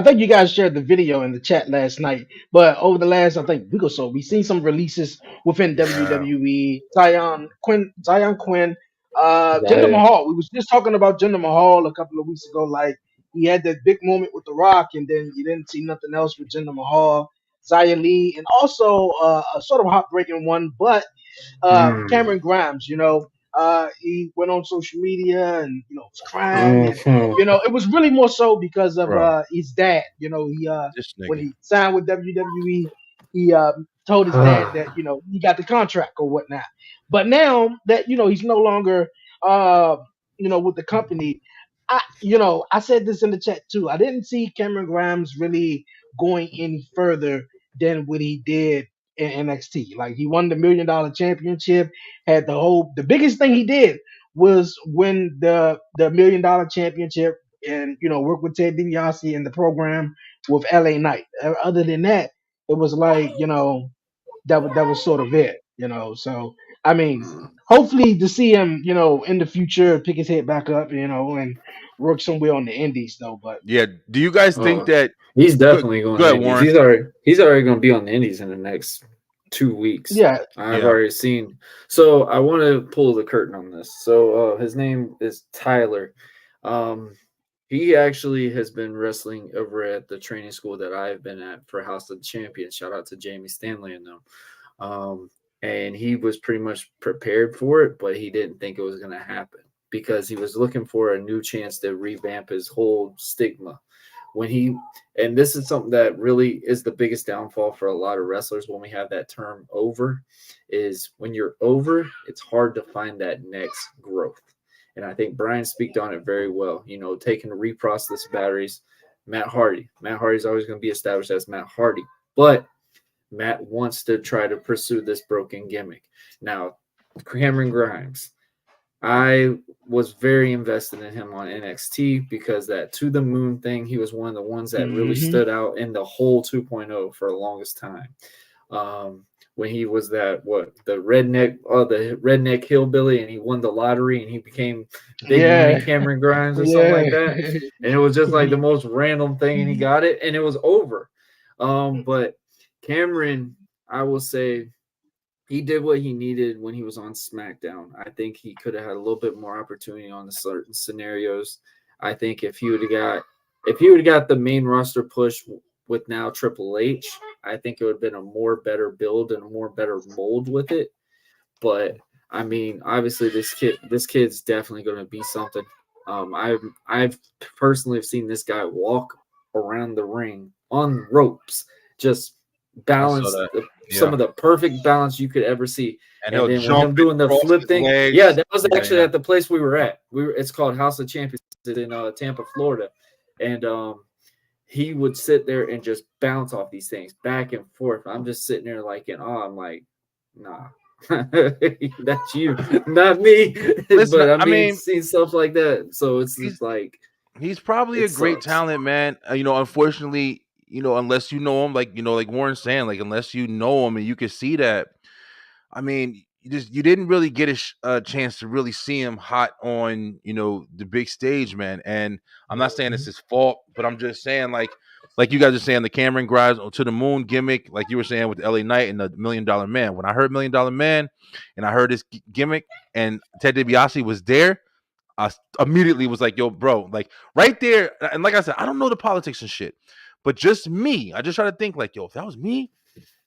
think you guys shared the video in the chat last night, but over the last, I think, week or so, we've seen some releases within WWE. Zion Quinn, Jinder Zion. Mahal. We was just talking about Jinder Mahal a couple of weeks ago. Like, he had that big moment with The Rock, and then you didn't see nothing else with Jinder Mahal, Xia Li, and also a sort of heartbreaking one, but Cameron Grimes. He went on social media and was crying, and it was really more so because of Bro. his dad. He This when nigga. he signed with WWE, he told his dad that he got the contract or whatnot. But now that he's no longer with the company, I said this in the chat too. I didn't see Cameron Grimes really going any further than what he did in NXT. Like, he won the $1 Million championship, had the biggest thing he did was win the $1 Million championship, and work with Ted DiBiase in the program with LA Knight. Other than that, it was like that was sort of it. So I mean, hopefully to see him in the future pick his head back up, and work somewhere on the indies though. But Yeah. Do you guys think that he's definitely going go to ahead, Indies. Warren. He's already going to be on the Indies in the next 2 weeks. yeah, I've already seen. So I want to pull the curtain on this. So his name is Tyler. He actually has been wrestling over at the training school that I've been at for House of the Champions. Shout out to Jamie Stanley and them. And he was pretty much prepared for it, but he didn't think it was going to happen because he was looking for a new chance to revamp his whole stigma. And this is something that really is the biggest downfall for a lot of wrestlers when we have that term over, is when you're over, it's hard to find that next growth. And I think Brian speaked on it very well. You know, taking reprocessed batteries, Matt Hardy. Matt Hardy's always going to be established as Matt Hardy, but Matt wants to try to pursue this broken gimmick. Now, Cameron Grimes, I was very invested in him on NXT because that To the Moon thing, he was one of the ones that really stood out in the whole 2.0 for the longest time. When he was the redneck hillbilly, and he won the lottery and he became Big Money Cameron Grimes or something like that. And it was just like the most random thing, and he got it, and it was over. But Cameron, I will say, he did what he needed when he was on SmackDown. I think he could have had a little bit more opportunity on the certain scenarios. I think if he would have got the main roster push with now Triple H, I think it would have been a more better build and a more better mold with it. But I mean, obviously this kid's definitely going to be something. I've personally seen this guy walk around the ring on ropes, just balance some of the perfect balance you could ever see. And then when him doing the flip thing, that was actually at the place we were at. It's called House of Champions in Tampa, Florida, and he would sit there and just bounce off these things back and forth. I'm just sitting there like in awe. I'm like, nah, that's you, not me. Listen, but I mean, seeing stuff like that, so it's just like he's probably a great talent, man. Unfortunately, unless you know him, like Warren's saying, like unless you know him and you can see that. I mean, you didn't really get a chance to really see him hot on the big stage, man. And I'm not saying it's his fault, but I'm just saying like you guys are saying the Cameron Grimes To the Moon gimmick, like you were saying with LA Knight and the $1 Million Man. When I heard $1 Million Man and I heard his gimmick and Ted DiBiase was there, I immediately was like, yo, bro, like right there. And like I said, I don't know the politics and shit, but just me, I just try to think like, yo, if that was me,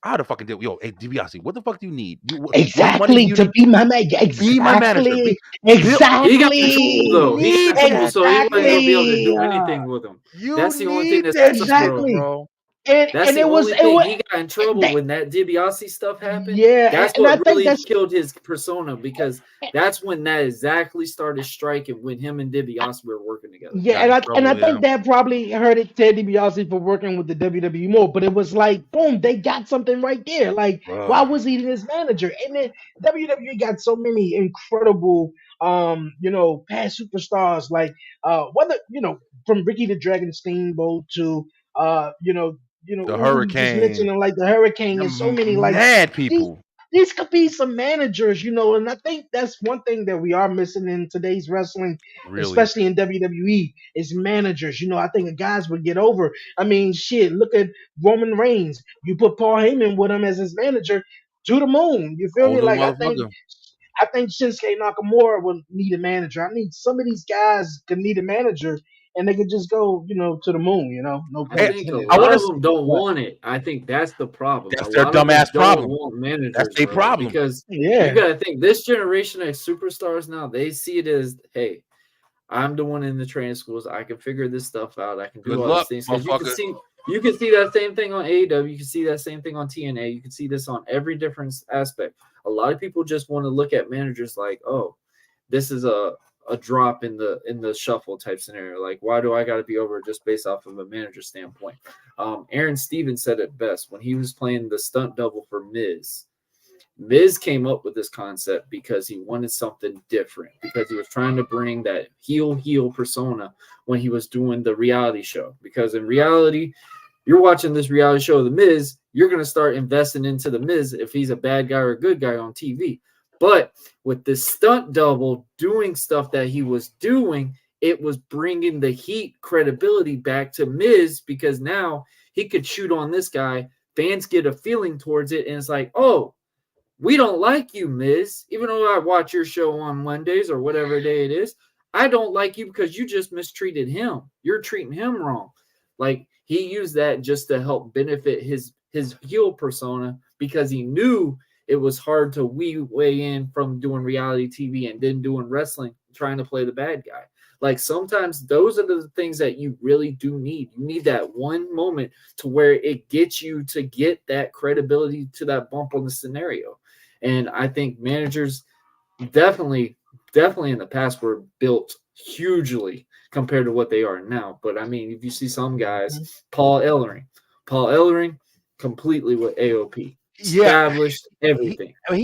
I'd have fucking did. Yo, hey DiBiase, what the fuck do you need? Exactly to be my man. Be my manager. Exactly. He got control though. He got control, so he wasn't gonna be able to do anything with him. That's the only thing that's exactly. bro. That's the only thing. He got in trouble when that DiBiase stuff happened. Yeah, that's what really killed his persona, because that's when that exactly started striking, when him and DiBiase were working together. Yeah, and I think that probably hurted Ted DiBiase for working with the WWE more. But it was like, boom, they got something right there. Like, why was he his manager? And then WWE got so many incredible, past superstars, like whether from Ricky the Dragon Steamboat to the Hurricane, just mentioning like the Hurricane, and so many like mad people. These could be some managers, and I think that's one thing that we are missing in today's wrestling, especially in WWE, is managers. I think the guys would get over. I mean, shit, look at Roman Reigns. You put Paul Heyman with him as his manager, to the moon. You feel me? Like I think Shinsuke Nakamura would need a manager. I mean, some of these guys could need a manager, and they could just go, to the moon, No, I think a lot of them don't want it. I think that's the problem. That's their dumbass problem. That's their problem. Because you gotta think, this generation of superstars now, they see it as, hey, I'm the one in the training schools. I can figure this stuff out. I can do all these things. You can see that same thing on AEW. You can see that same thing on TNA. You can see this on every different aspect. A lot of people just want to look at managers like, oh, this is a drop in the shuffle type scenario. Like, why do I got to be over just based off of a manager standpoint? Aaron Stevens said it best when he was playing the stunt double for Miz. Miz came up with this concept because he wanted something different, because he was trying to bring that heel persona when he was doing the reality show. Because in reality, you're watching this reality show of The Miz, you're going to start investing into The Miz if he's a bad guy or a good guy on TV. But with this stunt double doing stuff that he was doing, it was bringing the heat credibility back to Miz, because now he could shoot on this guy. Fans get a feeling towards it, and it's like, oh, we don't like you, Miz. Even though I watch your show on Mondays or whatever day it is, I don't like you because you just mistreated him. You're treating him wrong. Like he used that just to help benefit his heel persona because he knew it was hard to weigh in from doing reality TV and then doing wrestling, trying to play the bad guy. Like sometimes those are the things that you really do need. You need that one moment to where it gets you to get that credibility to that bump on the scenario. And I think managers definitely in the past were built hugely compared to what they are now. But I mean, if you see some guys, Paul Ellering, completely with AOP, established everything. I mean,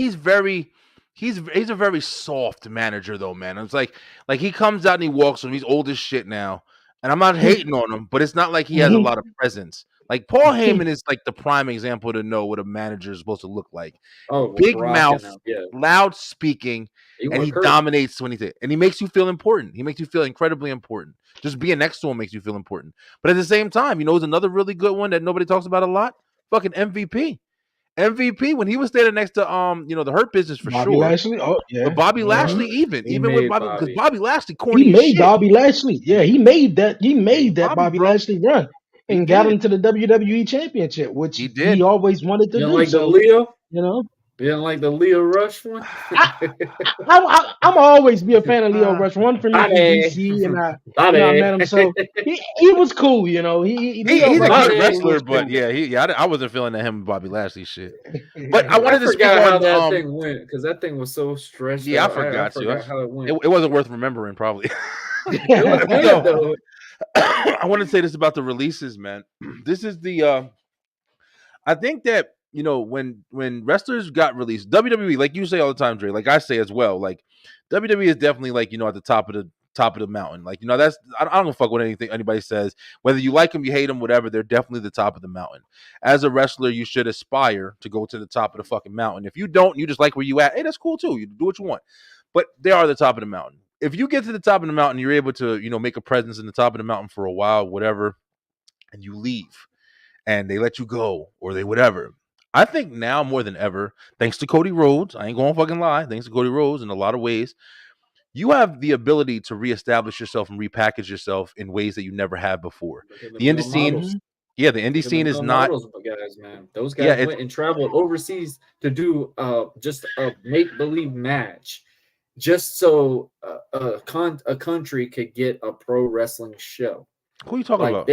he's a very soft manager though, man. It's like he comes out and he walks on. He's old as shit now, and I'm not hating on him, but it's not like he has a lot of presence. Like Paul Heyman is like the prime example to know what a manager is supposed to look like. Oh, big mouth, loud speaking, and he dominates when he's and he makes you feel important. He makes you feel incredibly important. Just being next to him makes you feel important. But at the same time, you know, it's another really good one that nobody talks about a lot. Fucking MVP. MVP when he was standing next to you know, the Hurt Business for Bobby sure. Lashley. Oh yeah, but Bobby Lashley even with Bobby, because Bobby Lashley corny. He made shit. Bobby Lashley. Yeah, he made that Bobby Lashley run and got him to the WWE Championship, which he always wanted to do. Like the Leo, you know. You didn't like the Leo Rush one? I'm always be a fan of Leo Rush. One from DC, and I met him, so he was cool. You know, he's a good wrestler, but I wasn't feeling that him and Bobby Lashley shit. But I wanted to speak on how that thing went because that thing was so stretched. Yeah, I forgot how it went. It wasn't worth remembering, probably. It was good, though. I want to say this about the releases, man. This is the I think that, you know, when wrestlers got released, WWE, like you say all the time, Dre, like I say as well, like WWE is definitely like, you know, at the top of the mountain. Like, you know, that's I don't give a fuck what anybody says. Whether you like them, you hate them, whatever, they're definitely the top of the mountain. As a wrestler, you should aspire to go to the top of the fucking mountain. If you don't, you just like where you at. Hey, that's cool too. You do what you want. But they are the top of the mountain. If you get to the top of the mountain, you're able to, you know, make a presence in the top of the mountain for a while, whatever, and you leave and they let you go or they whatever. I think now more than ever, thanks to Cody Rhodes, I ain't gonna fucking lie, thanks to Cody Rhodes in a lot of ways, you have the ability to reestablish yourself and repackage yourself in ways that you never have before. The indie scene, the indie scene is not guys, man. Those guys went and traveled overseas to do just a make-believe match, just so a country could get a pro wrestling show. Who are you talking about?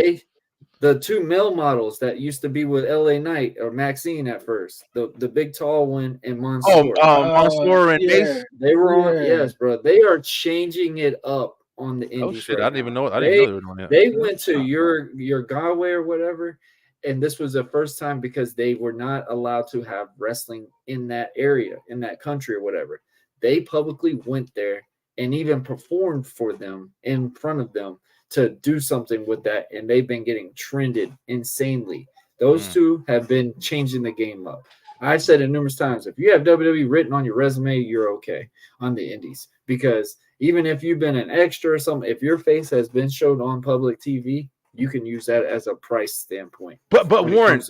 The two male models that used to be with LA Knight or Maxine at first, the big tall one and Mansoor. Mansoor and Ace. They were on. Yes, bro. They are changing it up on the indies. Oh shit! Right I didn't even know. I didn't know they were doing that. They went to your Galway or whatever, and this was the first time because they were not allowed to have wrestling in that area, in that country or whatever. They publicly went there and even performed for them in front of them to do something with that, and they've been getting trended insanely. Those two have been changing the game up. I've said it numerous times. If you have WWE written on your resume, you're okay on the indies, because even if you've been an extra or something, if your face has been showed on public TV, you can use that as a price standpoint. But Warren,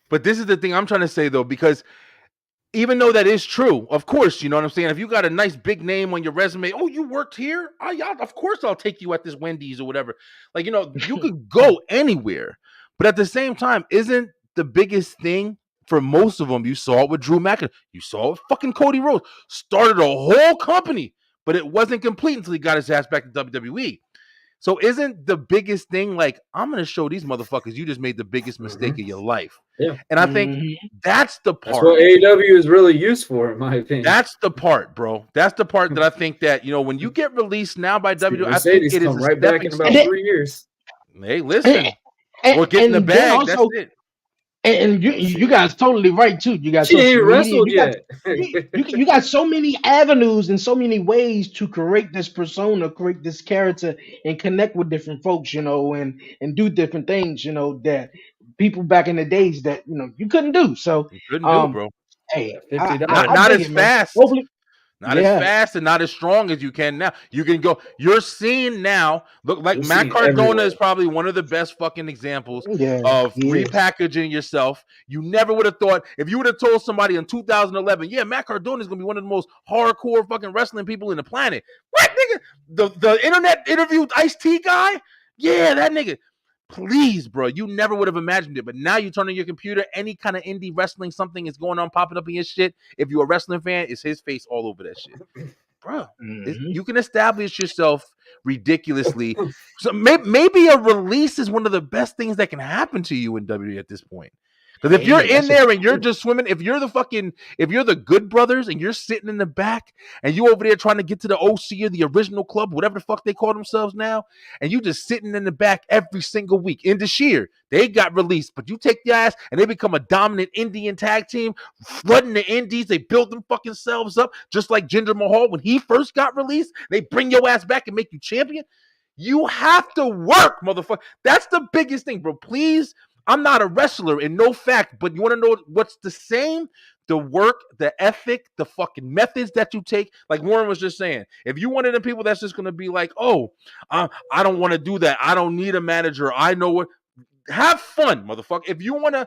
but this is the thing I'm trying to say though, because even though that is true, of course, you know what I'm saying? If you got a nice big name on your resume, oh, you worked here? Of course I'll take you at this Wendy's or whatever. Like, you know, you could go anywhere. But at the same time, isn't the biggest thing for most of them, you saw it with Drew McIntyre, you saw it with fucking Cody Rhodes, started a whole company, but it wasn't complete until he got his ass back to WWE. So isn't the biggest thing like, I'm going to show these motherfuckers you just made the biggest mistake of your life. Yeah. And I think that's the part. That's what AEW is really used for, in my opinion. That's the part, bro. That's the part that I think that, you know, when you get released now by WWE, I think it is right back in about 3 years. Hey, listen. We're getting the bag. Also, that's it. And you guys totally right too. You got she ain't wrestled yet. You got so many avenues and so many ways to create this persona, create this character, and connect with different folks, you know, and do different things, you know, that people back in the days that, you know, you couldn't do. So you couldn't do, bro. Hey, not as fast. Not as fast and not as strong as you can now. You can go. You're seeing now. Look, like You're Matt seeing Cardona everywhere. is probably one of the best fucking examples Yeah, of he is. repackaging yourself. You never would have thought, if you would have told somebody in 2011, yeah, Matt Cardona is gonna be one of the most hardcore fucking wrestling people in the planet. What, nigga? The internet interviewed Ice-T guy? Yeah, that nigga. Please, bro, you never would have imagined it. But now you turn on your computer, any kind of indie wrestling, something is going on, popping up in your shit. If you're a wrestling fan, it's his face all over that shit. Bro, you can establish yourself ridiculously. So maybe a release is one of the best things that can happen to you in WWE at this point. Because if you're in there and you're just swimming, if you're the Good Brothers and you're sitting in the back and you over there trying to get to the OC or the original club, whatever the fuck they call themselves now, and you just sitting in the back every single week. In the Sheer, they got released, but you take your ass and they become a dominant Indian tag team, flooding the indies. They build them fucking selves up, just like Jinder Mahal when he first got released. They bring your ass back and make you champion. You have to work, motherfucker. That's the biggest thing, bro. Please. I'm not a wrestler in no fact, but you want to know what's the same? The work, the ethic, the fucking methods that you take. Like Warren was just saying, if you one of the people that's just going to be like, oh, I don't want to do that. I don't need a manager. I know what. Have fun, motherfucker. If you want to,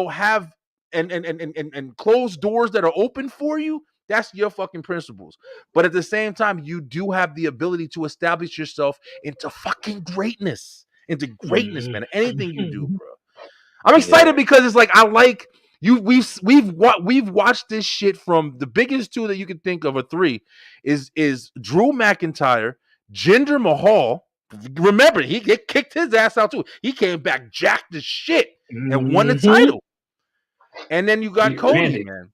have and close doors that are open for you, that's your fucking principles. But at the same time, you do have the ability to establish yourself into fucking greatness. Man. Anything you do, bro. I'm excited because it's like I like you. We've watched this shit from the biggest two that you can think of, or three, is Drew McIntyre, Jinder Mahal. Remember, he kicked his ass out too. He came back jacked as shit and won the title. And then you got Cody, man.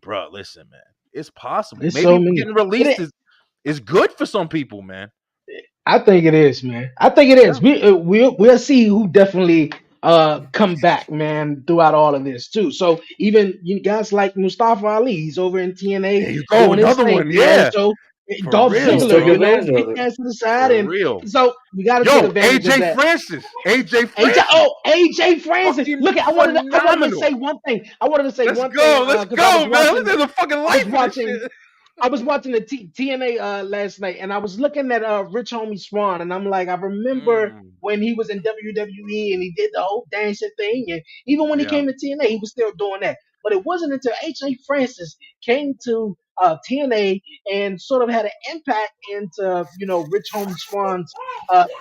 Bro, listen, man, it's possible. There's Maybe so many. getting released is good for some people, man. I think it is, man. I think it is. We'll see who definitely come back, man, throughout all of this too. So even you guys like Mustafa Ali, he's over in TNA. There you go, another one, yeah. So For Dolph real, Ziggler, bro. kick ass to the side, For and real. so we got to take advantage of that. AJ Francis. Fucking Look, I wanted to phenomenal. say one thing. Let's go, man. There's a fucking life. I was watching the TNA last night, and I was looking at Rich Homie Swann, and I'm like, I remember when he was in WWE and he did the whole dancing thing, and even when he came to TNA, he was still doing that. But it wasn't until AJ Francis came to TNA and sort of had an impact into Rich Homie Swann's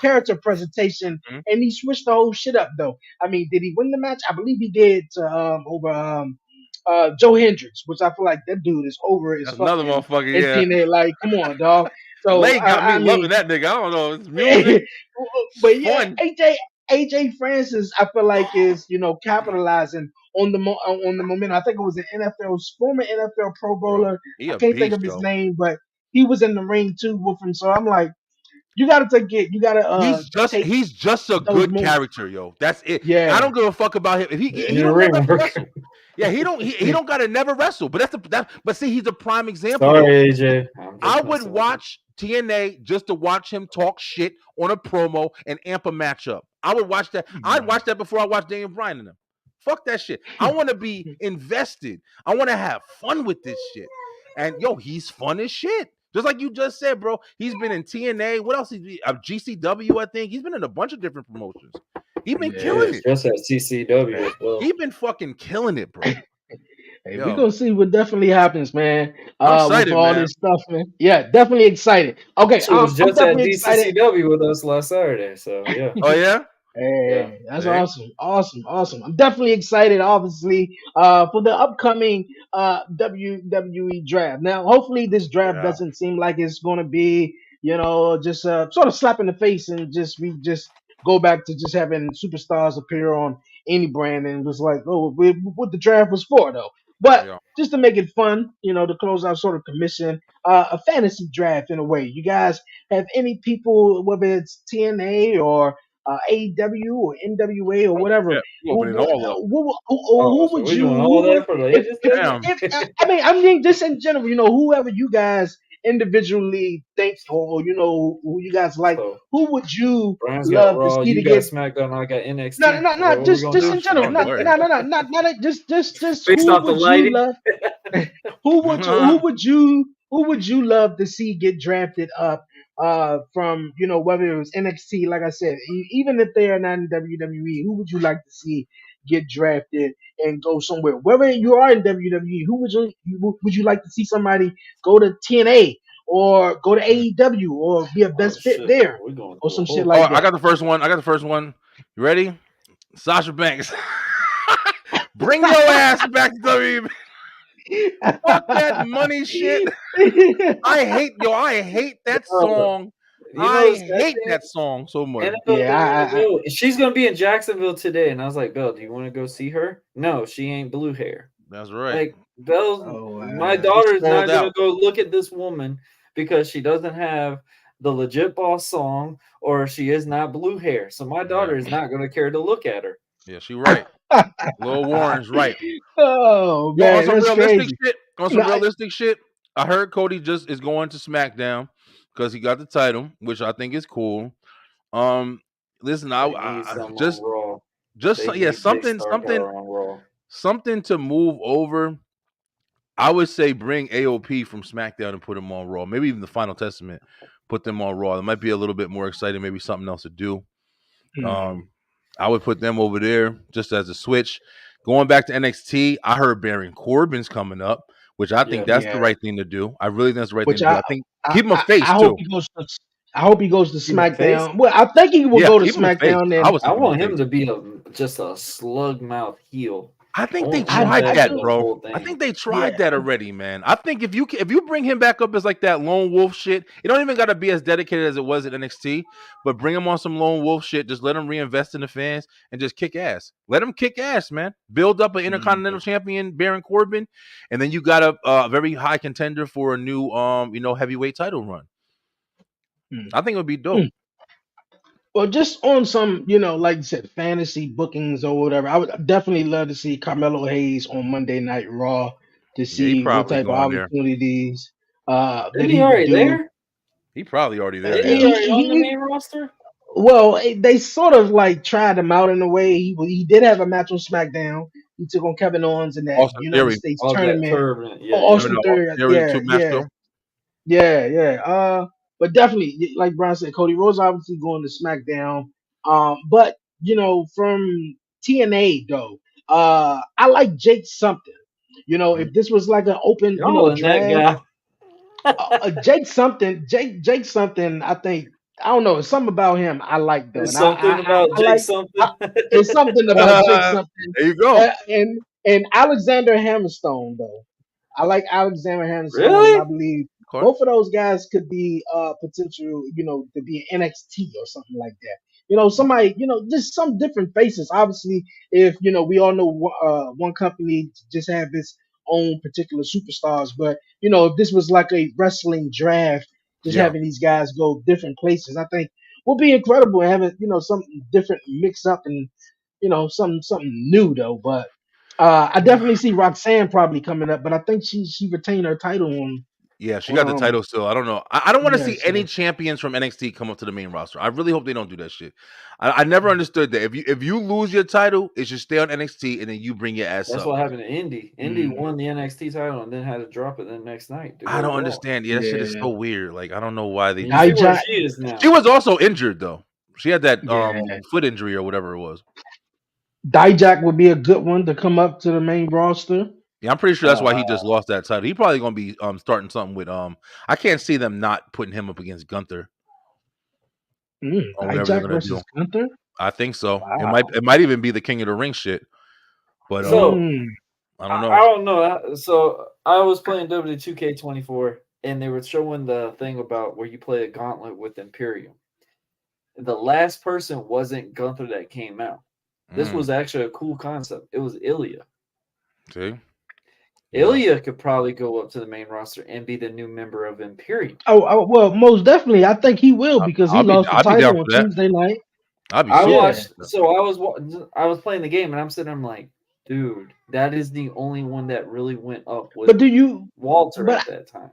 character presentation, and he switched the whole shit up. Though, I mean, did he win the match? I believe he did over Joe Hendricks, which I feel like that dude is over as fuck. Another motherfucker, in TNA, like, come on, dog. So Lane got me loving that nigga. I don't know, it's music. But yeah, AJ Francis, I feel like is capitalizing on the momentum. I think it was an former NFL Pro Bowler. I can't think of his name, but he was in the ring too with him. So I'm like, you gotta take it. You gotta. He's just a good character, yo. That's it. Yeah, I don't give a fuck about him. If he don't never wrestle. Yeah, he don't gotta never wrestle. But but see, he's a prime example. Sorry, AJ. I would watch TNA just to watch him talk shit on a promo and amp a matchup. I would watch that. I'd watch that before I watch Daniel Bryan and them. Fuck that shit. I want to be invested. I want to have fun with this shit. And he's fun as shit. Just like you just said, bro. He's been in TNA. What else? GCW, I think. He's been in a bunch of different promotions. He's been killing it. Just at CCW as well. He's been fucking killing it, bro. Hey, we're gonna see what definitely happens, man. I'm excited, with all this stuff, man. Yeah, definitely excited. Okay, she was just at DCCW with us last Saturday, so yeah. Oh yeah. Hey, that's awesome. I'm definitely excited, obviously, for the upcoming WWE draft. Now, hopefully, this draft doesn't seem like it's going to be, just sort of slap in the face, and we just go back to just having superstars appear on any brand, and it was like, what the draft was for, though. But just to make it fun, to close out sort of commission, a fantasy draft in a way. You guys have any people, whether it's TNA or AEW or NWA or whatever. Who would you? I mean, just in general, whoever you guys individually think, or who you guys like, who would you love to see to get SmackDown? I got NXT. No, just in general, not just based off the lighting. Who would you who would you love to see get drafted up from, whether it was NXT, like I said, even if they are not in WWE, who would you like to see get drafted and go somewhere? Whether you are in WWE, who would you like to see somebody go to TNA or go to AEW or be a Oh best fit shit, there we're going or through a some shit whole. Oh, like I got that? the first one. You ready? Sasha Banks. Bring your ass back to WWE. Fuck that money shit. I hate that song. You know, the I sad hate thing that is, song so much. NFL Yeah, didn't want to go. She's gonna be in Jacksonville today, and I was like, Belle, do you want to go see her? No, she ain't blue hair. That's right. Like, Belle, Oh, my wow. daughter is sold not gonna out. go look at this woman because she doesn't have the Legit Boss song or she is not blue hair. So my daughter is not gonna care to look at her. Yeah, she right. Lil Warren's right. Oh Yo, on man, some that's realistic crazy. shit. On some No, realistic shit. I heard Cody just is going to SmackDown because he got the title, which I think is cool. Listen, They need I some just on Raw. just They yeah, need big star power on Raw. something to move over. I would say bring AOP from SmackDown and put him on Raw. Maybe even the Final Testament, put them on Raw. It might be a little bit more exciting. Maybe something else to do. I would put them over there just as a switch. Going back to NXT, I heard Baron Corbin's coming up, which I think that's the yeah. right thing to do. I really think that's the right Which thing to do. I think keep him a I face hope too. I hope he goes to Keep him a face? SmackDown. Well, I think he will Yeah, go to keep him a face. SmackDown. I And was I thinking want a him face. to be just a slug mouth heel. I think they want tried I that, do. bro. whole I thing. think they tried Yeah. that already, man. I think if you bring him back up as like that lone wolf shit, it don't even got to be as dedicated as it was at NXT, but bring him on some lone wolf shit. Just let him reinvest in the fans and just kick ass. Let him kick ass, man. Build up an Intercontinental Champion, Baron Corbin, and then you got a very high contender for a new heavyweight title run. I think it would be dope. Well, just on some, like you said, fantasy bookings or whatever, I would definitely love to see Carmelo Hayes on Monday Night Raw to Yeah, he see what probably type of going there. opportunities that Isn't he he would already do. there? He probably already there. Isn't he Yeah. already on the main roster? Well, they sort of like tried him out in a way. He did have a match on SmackDown. He took on Kevin Owens in that Austin United Theory. States Oh, that tournament. tournament. Yeah, Oh, yeah. Austin No, Theory, Austin Theory, two match though. yeah. But definitely, like Brian said, Cody Rhodes obviously going to SmackDown. But from TNA though, I like Jake something. If this was like an open, Y'all and that draft, guy. Jake something. I think I don't know. It's something about him I like though, There's and something about I Jake like. something. It's something about Jake something. There you go. And Alexander Hammerstone though. I like Alexander Hammerstone. Really? I believe Okay. both of those guys could be potential, to be an NXT or something like that. Somebody, just some different faces. Obviously, if we all know one company just have its own particular superstars, but if this was like a wrestling draft, just Yeah. having these guys go different places, I think will be incredible and having something different mix up and something new though. But I definitely see Roxanne probably coming up, but I think she retained her title on. Yeah, she got the title still. I don't know. I don't want to yeah, see so- any champions from NXT come up to the main roster. I really hope they don't do that shit. I never understood that. If you lose your title, it should stay on NXT and then you bring your ass That's up. what happened to Indy. Indy won the NXT title and then had to drop it the next night. I don't understand. Yeah, that shit is Yeah. so weird. Like I don't know why they. You I see where ju- she is now. She was also injured though. She had that Yeah. foot injury or whatever it was. Dijak would be a good one to come up to the main roster. Yeah, I'm pretty sure that's why he just lost that title. He probably gonna be starting something with I can't see them not putting him up against Gunther. Or whatever they're Dijak gonna versus do. Gunther. I think so. Wow. It might even be the King of the Ring shit. But So- I don't know. I don't know. So I was playing W2K24 and they were showing the thing about where you play a gauntlet with Imperium. The last person wasn't Gunther that came out. This was actually a cool concept. It was Ilya. See? Ilya could probably go up to the main roster and be the new member of Imperium. Oh, well, most definitely. I think he will because he lost the I'd be down title on for that. Tuesday night. I'd be I so watched. down. So I was playing the game and I'm sitting. I'm like, dude, that is the only one that really went up with But do you? Walter but- at that time.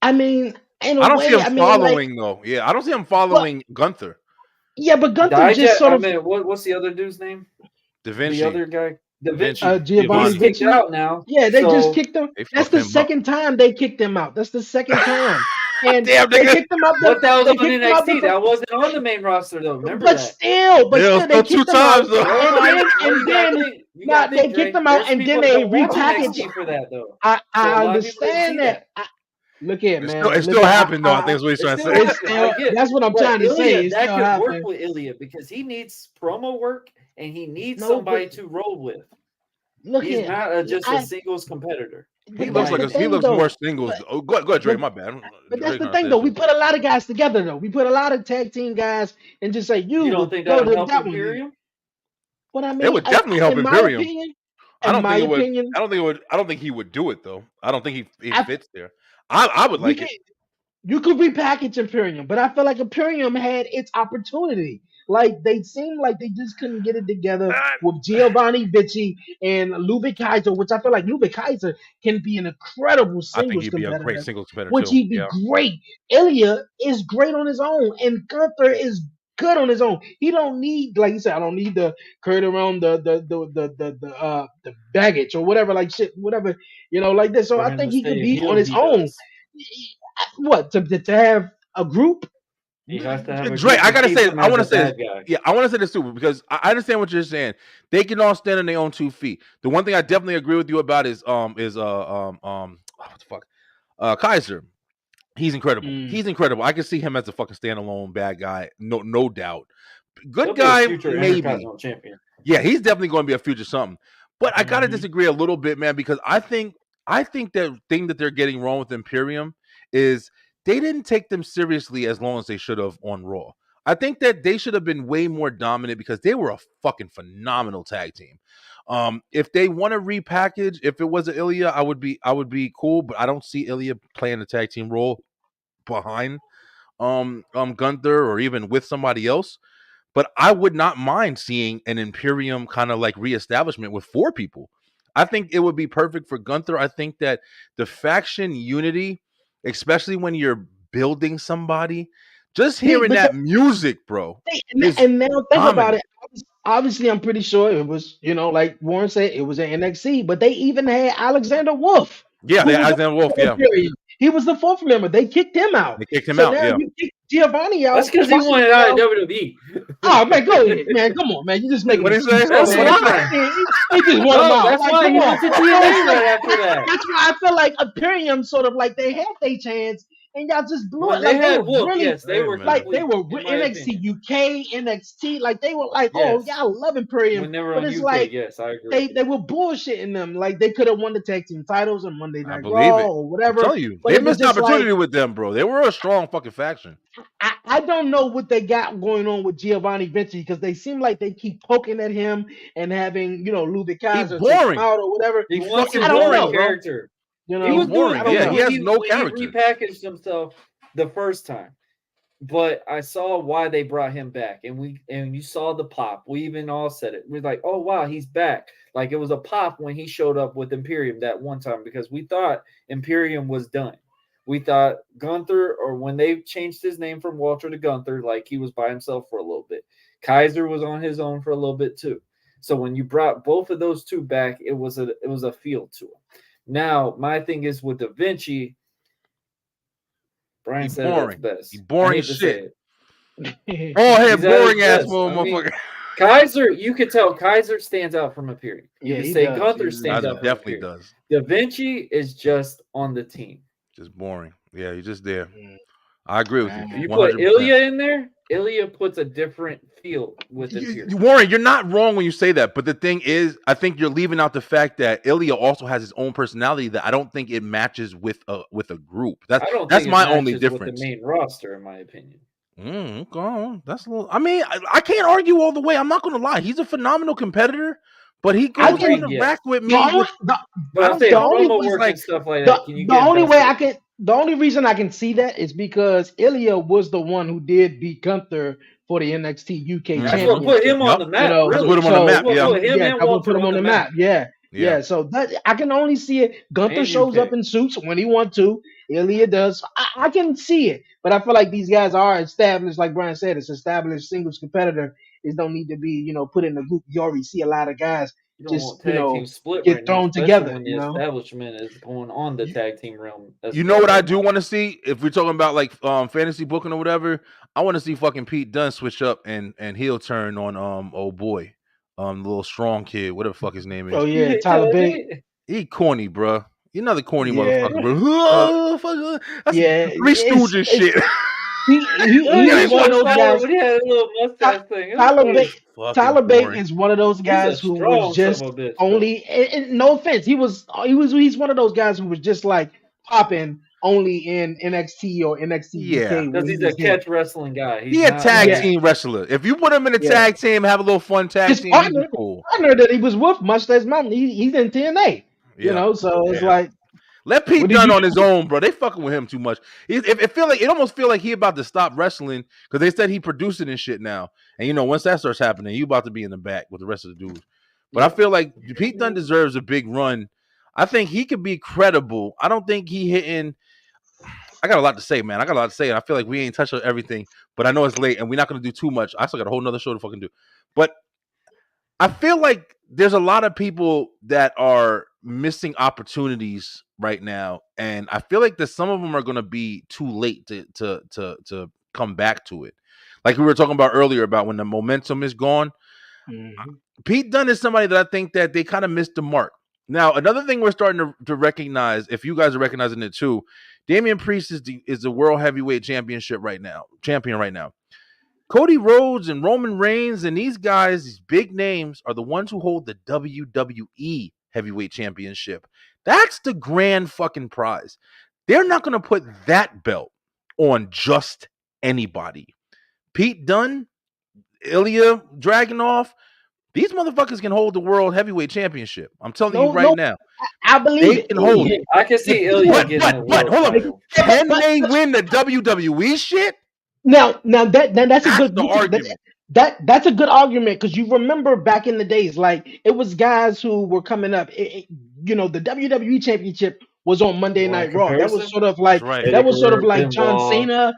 I mean, in a I don't way, see him I mean, following though. Yeah, I don't see him following Gunther. yeah, but Gunther Dijak, just sort I of. mean, what's the other dude's name? Da The Vinci. other guy, Da Vinci. Vinci, Giovanni He's Giovanni. kicked Vinci. out now. Yeah, they just So kicked him. They That's fucked the him up. second time they kicked him out. That's the second time. And Damn, they nigga. kicked him out. but that was They on kicked him out NXT. the That wasn't on the main roster though. Remember but that. still, Yeah, they still two kicked him out. times though. No, And like, then no, and you gotta then think. You nah, gotta they think, kicked Dre. him out There's and people then that they don't watch repackaged. NXT for that though. I So a lot of people didn't understand see that. that. Look here, It man. still, it Listen, still happened though. I think I, is what he's It trying to still say. it's happened. still. I get. That's what I'm But trying to say. Ilya, It that still could work happened. with Ilya because he needs promo work and he needs No, somebody but to roll with. look He's here. not just a I. singles competitor. He But In that's looks my like the he opinion. thing, looks more though. singles. But Oh, go ahead, Dre. but My bad. but that's Dre the trying to thing, say though. We something. put a lot of guys together, though. We put a lot of tag team guys and just say You you don't would think go that would to help that one. Imperium? But I It mean, would definitely help in my Imperium. opinion, I don't think it would. opinion, I don't think it would. I don't think he would do it though. I don't think he I fits there. I would we like can. it. You could repackage Imperium, but I feel like Imperium had its opportunity. Like they seemed like they just couldn't get it together Uh, with Giovanni Vinci and Ludwig Kaiser, which I feel like Ludwig Kaiser can be an incredible I think singles he'd be a great competitor, singles competitor which too. he'd be Yeah, great. Ilya is great on his own, and Gunther is good on his own. He don't need, like you said, I don't need the curd around the baggage or whatever, like shit, whatever, like this. So For I him think to he could stay a be on heel, his he own. does. What to have a group? He has to have a Dre. group I to gotta keep say, him I as want a to say this. bad guy. Yeah, I want to say this too because I understand what you're saying. They can all stand on their own 2 feet. The one thing I definitely agree with you about is what the fuck, Kaiser. He's incredible. Mm. He's incredible. I can see him as a fucking standalone bad guy. No doubt. He'll Good be a guy, future maybe. Intercontinental champion. Yeah, he's definitely going to be a future something. But I gotta Mhm. disagree a little bit, man, because I think that thing that they're getting wrong with Imperium is they didn't take them seriously as long as they should have on Raw. I think that they should have been way more dominant because they were a fucking phenomenal tag team. If they want to repackage, if it was an Ilya, I would be cool, but I don't see Ilya playing the tag team role behind Gunther or even with somebody else. But I would not mind seeing an Imperium kind of like reestablishment with 4 people. I think it would be perfect for Gunther. I think that the faction unity, especially when you're building somebody, just See, hearing but that music, bro, is and now think about dominant. it. Obviously, I'm pretty sure it was, like Warren said, it was an NXT, but they even had Alexander Wolf, Yeah, who they was Alexander Wolf. the Yeah, Imperium. He was the 4th member. They kicked him out. they kicked him So out. now Yeah, you kick Giovanni out. That's because he twice wanted out now. of WWE. Oh man, go ahead, man. Come on, man. You just making what did he say? excuses, That's man. why. He just want him No, out. that's Like, why come he on. went to So TNA it's right like, after that. that's why I feel like Imperium sort of like they had their chance and y'all just blew When it. they Like they had were Wolf, really yes, they Hey, were man. like they complete, were in my NXT opinion. UK, NXT, like they were like, oh, Yes. y'all love Imperium, When they were but on it's UK, like yes, I agree. they were bullshitting them. Like they could have won the tag team titles on Monday I Night believe Raw it. or I'm whatever. telling you, But they it was missed just like opportunity with them, bro. They were a strong fucking faction. I don't know what they got going on with Giovanni Vinci because they seem like they keep poking at him and having Ludwig He Kaiser take him boring. out or whatever. He He's wants fucking his I don't own boring, know. bro. character. You He know, was doing boring. I don't Yeah, know. he has no when character. he repackaged himself the first time. But I saw why they brought him back, and you saw the pop. We even all said it. We're like, oh wow, he's back. Like it was a pop when he showed up with Imperium that one time because we thought Imperium was done. We thought Gunther, or when they changed his name from Walter to Gunther, like he was by himself for a little bit. Kaiser was on his own for a little bit too. So when you brought both of those two back, it was a feel to him. Now my thing is with Da Vinci. Brian He's said boring. it best. He's boring I hate as to shit. say it. Oh, hey, He's at his boring ass best. I mean, motherfucker. Kaiser, you could tell Kaiser stands out from Imperium. You Yeah, could he say does. Gunther He stands Kaiser out from definitely Imperium. does. Da Vinci is just on the team. Just boring. Yeah, he's just there. Mm. I agree with Man. you. If you put 100%. Ilya in there, Ilya puts a different feel with Imperium. Warren, you're not wrong when you say that, but the thing is, I think you're leaving out the fact that Ilya also has his own personality that I don't think it matches with a group. I don't That's think it my only matches with difference. the main roster, in my opinion. Go on. That's a little. I mean, I can't argue all the way. I'm not gonna lie. He's a phenomenal competitor, but he goes Agreed, on the yes. rack with me. The only, with- But I'm saying the only promo was work like- and stuff like the, that. Can you the get only way invested? the only reason I can see that is because Ilya was the one who did beat Gunther for the NXT UK That's That's championship. what put him on Yep. the map. You know, That's really. what put him on the so map. What Yeah. put him yeah, and that would Walter put him on the map. Yeah. So that I can only see it. Gunther And shows UK. up in suits when he wants to. Ilya does. I can see it, but I feel like these guys are established. Like Brian said, it's established singles competitor. It don't need to be put in the group. You already see a lot of guys You don't just want tag team split get right now, thrown especially together. when the establishment is going on the tag team realm. You know what I do want to see? If we're talking about like fantasy booking or whatever, I want to see fucking Pete Dunne switch up and heel turn on old boy, the little strong kid, whatever the fuck his name is. Oh yeah, Tyler Bate. He corny, bro. You're another corny Yeah. motherfucker, bro. Oh, fuck, that's Yeah, Three Stooges shit. He's one of those guys. When he had a little mustache thing. Tyler Bate boring. is one of those guys who was just bitch, only. And no offense, he's one of those guys who was just like popping only in NXT or NXT Yeah. UK. because he's a catch wrestling guy. He a tag team wrestler. If you put him in a tag team, have a little fun tag His team, partner, he'd be cool. partner that he was with, Mustache Mountain, he's in TNA. You know, so it's like. Let Pete Dunne on his own, bro. They fucking with him too much. It almost feel like he about to stop wrestling because they said he producing and shit now. And you know, once that starts happening, you about to be in the back with the rest of the dudes. But I feel like Pete Dunne deserves a big run. I think he could be credible. I don't think he hitting. I got a lot to say, man. I got a lot to say. And I feel like we ain't touched on everything, but I know it's late and we're not going to do too much. I still got a whole nother show to fucking do. But I feel like there's a lot of people that are missing opportunities right now, and I feel like that some of them are going to be too late to come back to it. Like we were talking about earlier about when the momentum is gone. Mm-hmm. Pete Dunne is somebody that I think that they kind of missed the mark. Now, another thing we're starting to recognize, if you guys are recognizing it too, Damian Priest is the World Heavyweight champion right now. Cody Rhodes and Roman Reigns and these guys, these big names, are the ones who hold the WWE Heavyweight Championship. That's the grand fucking prize. They're not going to put that belt on just anybody. Pete Dunne, Ilya Dragunov, these motherfuckers can hold the World Heavyweight Championship. I'm telling you right now. I believe they can hold it. I can see Ilya getting But hold on. Can they win the WWE shit? Now that's a good argument. That's a good argument because you remember back in the days, like it was guys who were coming up. The WWE Championship was on Monday Night Raw. That was sort of like John Cena.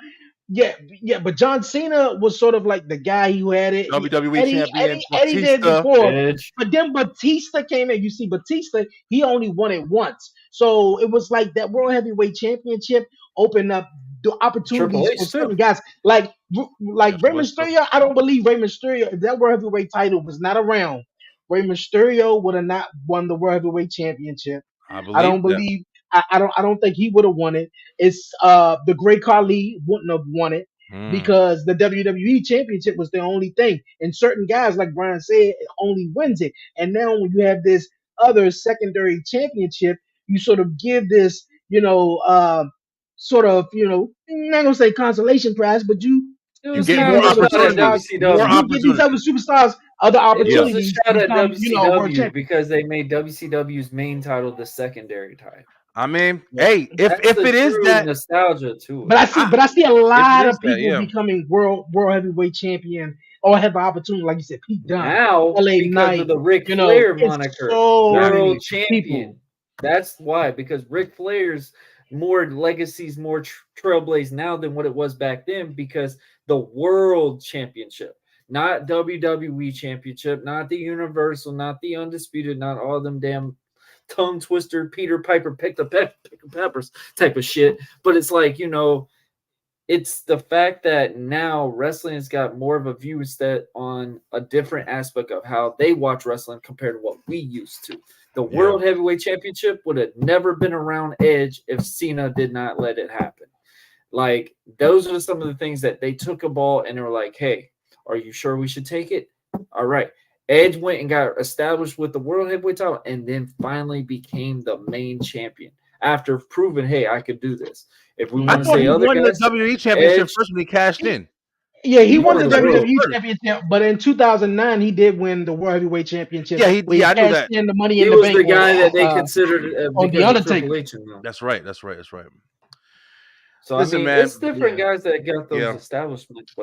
Yeah, but John Cena was sort of like the guy who had it. WWE champion. Eddie did before, but then Batista came in. You see, Batista, he only won it once, so it was like that World Heavyweight Championship opened up the opportunities for certain guys, like Rey Mysterio. I don't believe Rey Mysterio, if that World Heavyweight title was not around, Rey Mysterio would have not won the World Heavyweight Championship. I don't believe. I don't think he would have won it. It's the Great Khali wouldn't have won it because the WWE Championship was the only thing. And certain guys, like Brian said, only wins it. And now when you have this other secondary championship, you sort of give this, sort of, I'm not gonna say consolation prize, but you get more opportunities. You give these other superstars other opportunities. It was a shout at WCW because they made WCW's main title the secondary title. I mean, hey, if it is that nostalgia too, but I see a lot of people becoming world heavyweight champion or have an opportunity, like you said, Pete Dunne, now LA because Knight, of the Ric Flair moniker, world champion. People. That's why, because Ric Flair's more legacies, more trailblazed now than what it was back then, because the world championship, not WWE championship, not the Universal, not the Undisputed, not all them damn tongue twister Peter Piper pick the peppers type of shit. But it's like, it's the fact that now wrestling has got more of a view set on a different aspect of how they watch wrestling compared to what we used to. The World Heavyweight Championship would have never been around Edge if Cena did not let it happen. Like, those are some of the things that they took a ball and they were like, hey, are you sure we should take it? All right. Edge went and got established with the World Heavyweight title and then finally became the main champion after proving, hey, I could do this. If we want to say other guys, the WWE Championship first when he cashed in. Yeah, he won the WWE Championship, but in 2009 he did win the World Heavyweight Championship. Yeah, I knew that. In the Money in the the Bank. He was the guy that they considered on the Undertaker. That's right. So listen, man, it's different guys that got those establishments.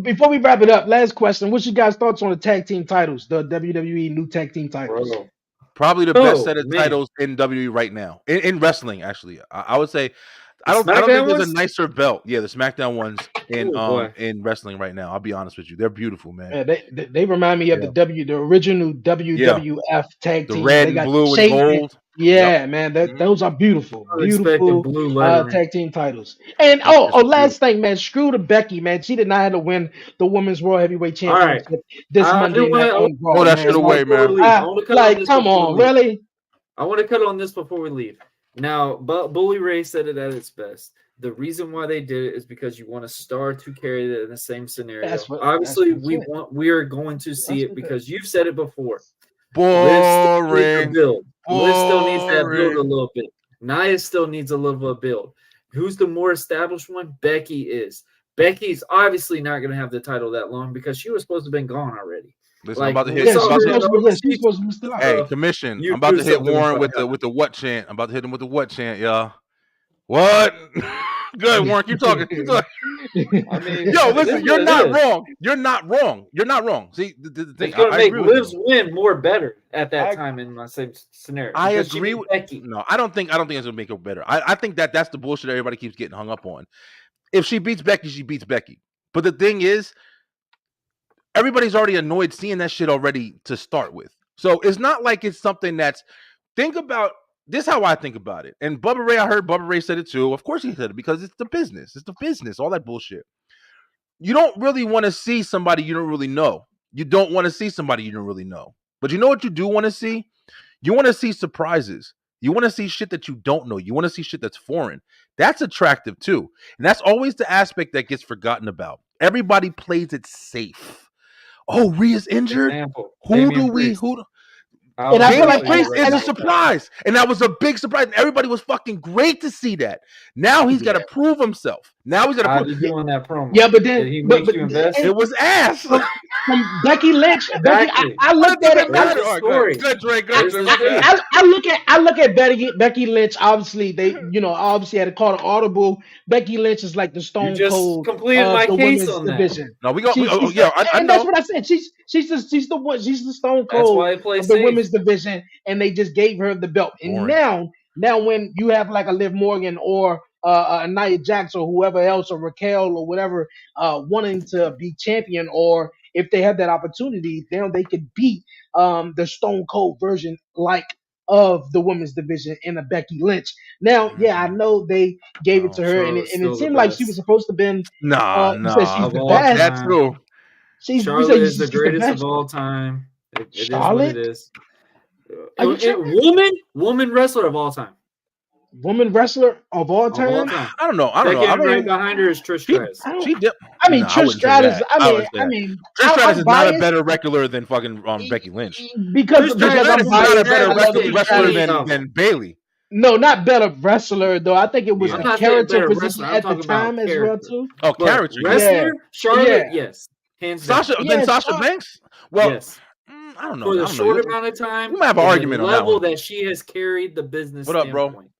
Before we wrap it up, last question: what's your guys' thoughts on the tag team titles, the WWE new tag team titles? Bro. Probably the best set of titles in WWE right now in wrestling. Actually, I would say I don't think there's a nicer belt. Yeah, the SmackDown ones. in wrestling right now. I'll be honest with you. They're beautiful, man. Yeah, they remind me of Yeah. the original WWF tag The team. red They and got blue and shape. gold. Yeah, man, Mhm. those are beautiful, Unexpected beautiful blue lettering. tag team titles. And It's just last thing, man, screw to Becky, man. She did not have to win the Women's World Heavyweight All right. Championship this I Monday do night wanna- on Raw. Throw that man. shit away, Before we man. leave, I want to cut on Like, this come before we on, leave. really? I want to cut on this before we leave. Now, but Bully Ray said it at its best. The reason why they did it is because you want a star to carry it in the same scenario. Obviously, we are going to see it because you've said it before. Boring. Liv still needs that build a Boring. little bit. Nia still needs a little bit of build. Who's the more established one? Becky is. Becky's obviously not going to have the title that long because she was supposed to have been gone already. Listen, Like, I'm about to we hit. Yeah, saw I'm about she's to hit- supposed to be- she's supposed to be still out. Hey, commission. you I'm about do to hit something Warren fuck with up. the what chant. I'm about to hit him with the what chant, y'all. What? Good, Warren. Keep talking. Keep talking. I mean, Yo, it listen, is you're what it not is. wrong. You're not wrong. You're not wrong. See, the thing, It's going to I make agree with Liv's you. win more better at that I- time in my same scenario. I because she agree beat with Becky. No, I don't think it's gonna make her better. I think that's the bullshit everybody keeps getting hung up on. If she beats Becky, she beats Becky. But the thing is, everybody's already annoyed seeing that shit already to start with. So it's not like it's something that's think about this is how I think about it. And Bubba Ray, I heard Bubba Ray said it too. Of course he said it because it's the business. It's the business, all that bullshit. You don't really want to see somebody you don't really know. You don't want to see somebody you don't really know. But you know what you do want to see? You want to see surprises. You want to see shit that you don't know. You want to see shit that's foreign. That's attractive too. And that's always the aspect that gets forgotten about. Everybody plays it safe. Oh, Rhea's injured. Example, Who Damian do we? Priest. Who? And I feel Damian like- Priest and is I- a surprise, and that was a big surprise. And everybody was fucking great to see that. Now he's got to prove himself. Now he's got How to did prove. you do on that promo? Yeah, but then Did he but- make you invest? It was ass. from Becky Lynch. Becky, Exactly. I looked at it. There's the All right, story. Good, Dre. There's Good, the Dre. thing. I look at Becky Lynch. Obviously, they obviously had to call an audible. Becky Lynch is like the Stone You just Cold completed of my the case women's on that. division. No, we got. She's Yeah, I and that's know. what I said. She's the one. She's the Stone That's Cold why I play of the safe. women's division, and they just gave her the belt. And Boring. now when you have like a Liv Morgan or Nia Jax or whoever else or Raquel or whatever wanting to be champion, or if they have that opportunity, now they could beat the Stone Cold version of the women's division in a Becky Lynch. Now, yeah, I know they gave it to her, and Charlotte's it still the seemed like she best. was supposed to have been. Nah, You said she's nah. the Of all best. That's time. true. You Charlotte said is the she's greatest best. of all time. It is what Charlotte? it is. Are you tripping? Woman wrestler of all time. Woman wrestler of all Of all time. time. I don't know. I don't know. Second I mean, right behind her is Trish Stratus. I don't- she did. I mean, Nah, I Trish wouldn't say Stratus. that. I wouldn't say I that. mean, Trish Stratus I'm is not a biased better wrestler than fucking Becky Lynch. because Trish Stratus I'm is not a biased. better I love wrestler, Trish wrestler Stratus. than Bailey. No, not better wrestler though. I think it was Yeah. the I'm not saying character better position wrestler, I'm at the talking about time as well character. too. Oh, But character. wrestler, Charlotte, Yeah. yes. Hands down. Sasha, Yeah, then Sasha Sasha- Banks. Well, yes. I don't know. For the I don't know. short amount of time, we might have an and the argument on that level one. that she has carried the business What up, bro? standpoint.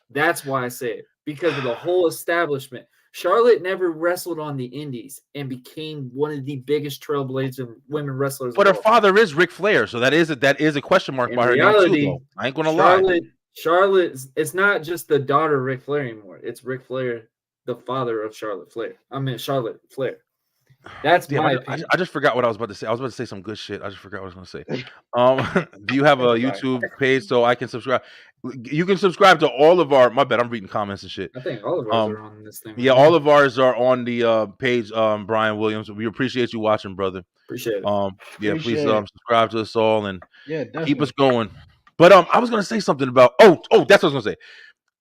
That's why I say it. Because of the whole establishment. Charlotte never wrestled on the indies and became one of the biggest trailblazing women wrestlers. But of her all time. father is Ric Flair, so that is a question mark In by her reality, name too. Though. I ain't gonna lie. Charlotte, it's not just the daughter of Ric Flair anymore. It's Ric Flair, the father of Charlotte Flair. I mean Charlotte Flair. That's Damn, my I opinion. just forgot what I was about to say. I was about to say some good shit. I just forgot what I was going to say. Do you have a YouTube page so I can subscribe? You can subscribe to all of our. My bad, I'm reading comments and shit. I think all of ours are on this thing. Yeah, all of ours are on the page. Brian Williams. We appreciate you watching, brother. Appreciate it. Yeah, Appreciate please it. subscribe to us all and Yeah, definitely. keep us going. But I was gonna say something about. Oh, that's what I was gonna say.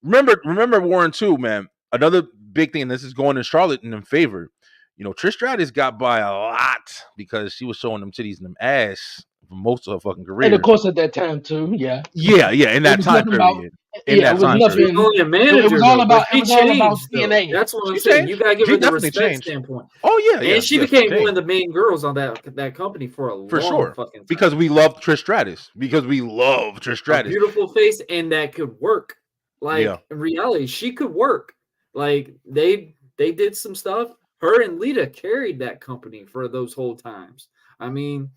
Remember Warren too, man. Another big thing, and this is going in Charlotte in them favor. You know, Trish Stratus got by a lot because she was showing them titties and them ass for most of her fucking career. And of course, at that time too, yeah. Yeah, in that was time nothing about- period. Yeah, it was nothing. She's only a manager. It was all though, about- but it was she all about changed, though. DNA. That's what I'm She saying. changed. You gotta give She her the definitely respect changed. standpoint. Oh yeah, And she yes, became changed. one of the main girls on that company for a For long sure. fucking time. Because we love Trish Stratus. Because we love Trish A Stratus. beautiful face, and that could work. Like Yeah. in reality, she could work. Like they did some stuff. Her and Lita carried that company for those whole times. I mean,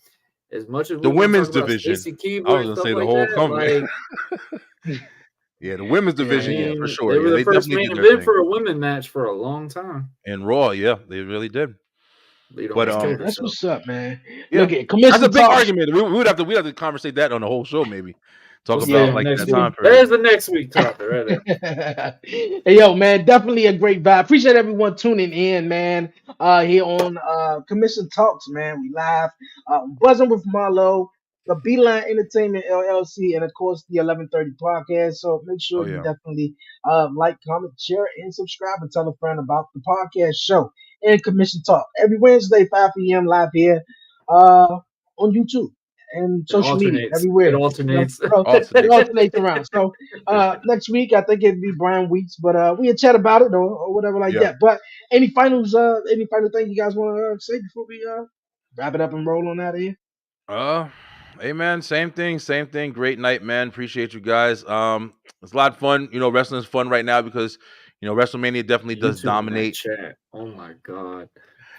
as much as The we wanna women's talk about division. Stacey Keebler I was and gonna say stuff the like whole that, company. like, Yeah, the women's division, Yeah. yeah, for sure. They were Yeah, the they first definitely main did their event thing. for a women match for a long time. And Raw, yeah, they really did. Lita But almost killed That's herself. what's up, man. yeah, Look at that's Commission a big Talk. argument. We'd have to conversate that on the whole show, maybe. Talk We'll about save like next that week. time There's period. the next week topic right there. Hey, yo, man, definitely a great vibe. Appreciate everyone tuning in, man. Here on Commission Talks, man. We live, buzzing with Marlo, the Beeline Entertainment LLC, and of course the 11:30 podcast. So make Oh sure you yeah, definitely like, comment, share, and subscribe, and tell a friend about the podcast show and Commission Talk every Wednesday, 5 p.m. live here on YouTube and It social media alternates. It everywhere. alternates. It alternates around. So next week I think it'd be Brian Weeks, but we'll chat about it or whatever like yeah. that. But any final thing you guys want to say before we wrap it up and roll on out of here? Hey man, same thing. Great night, man. Appreciate you guys. It's a lot of fun. You know, wrestling is fun right now because WrestleMania definitely does YouTube in that dominate. chat. Oh my god.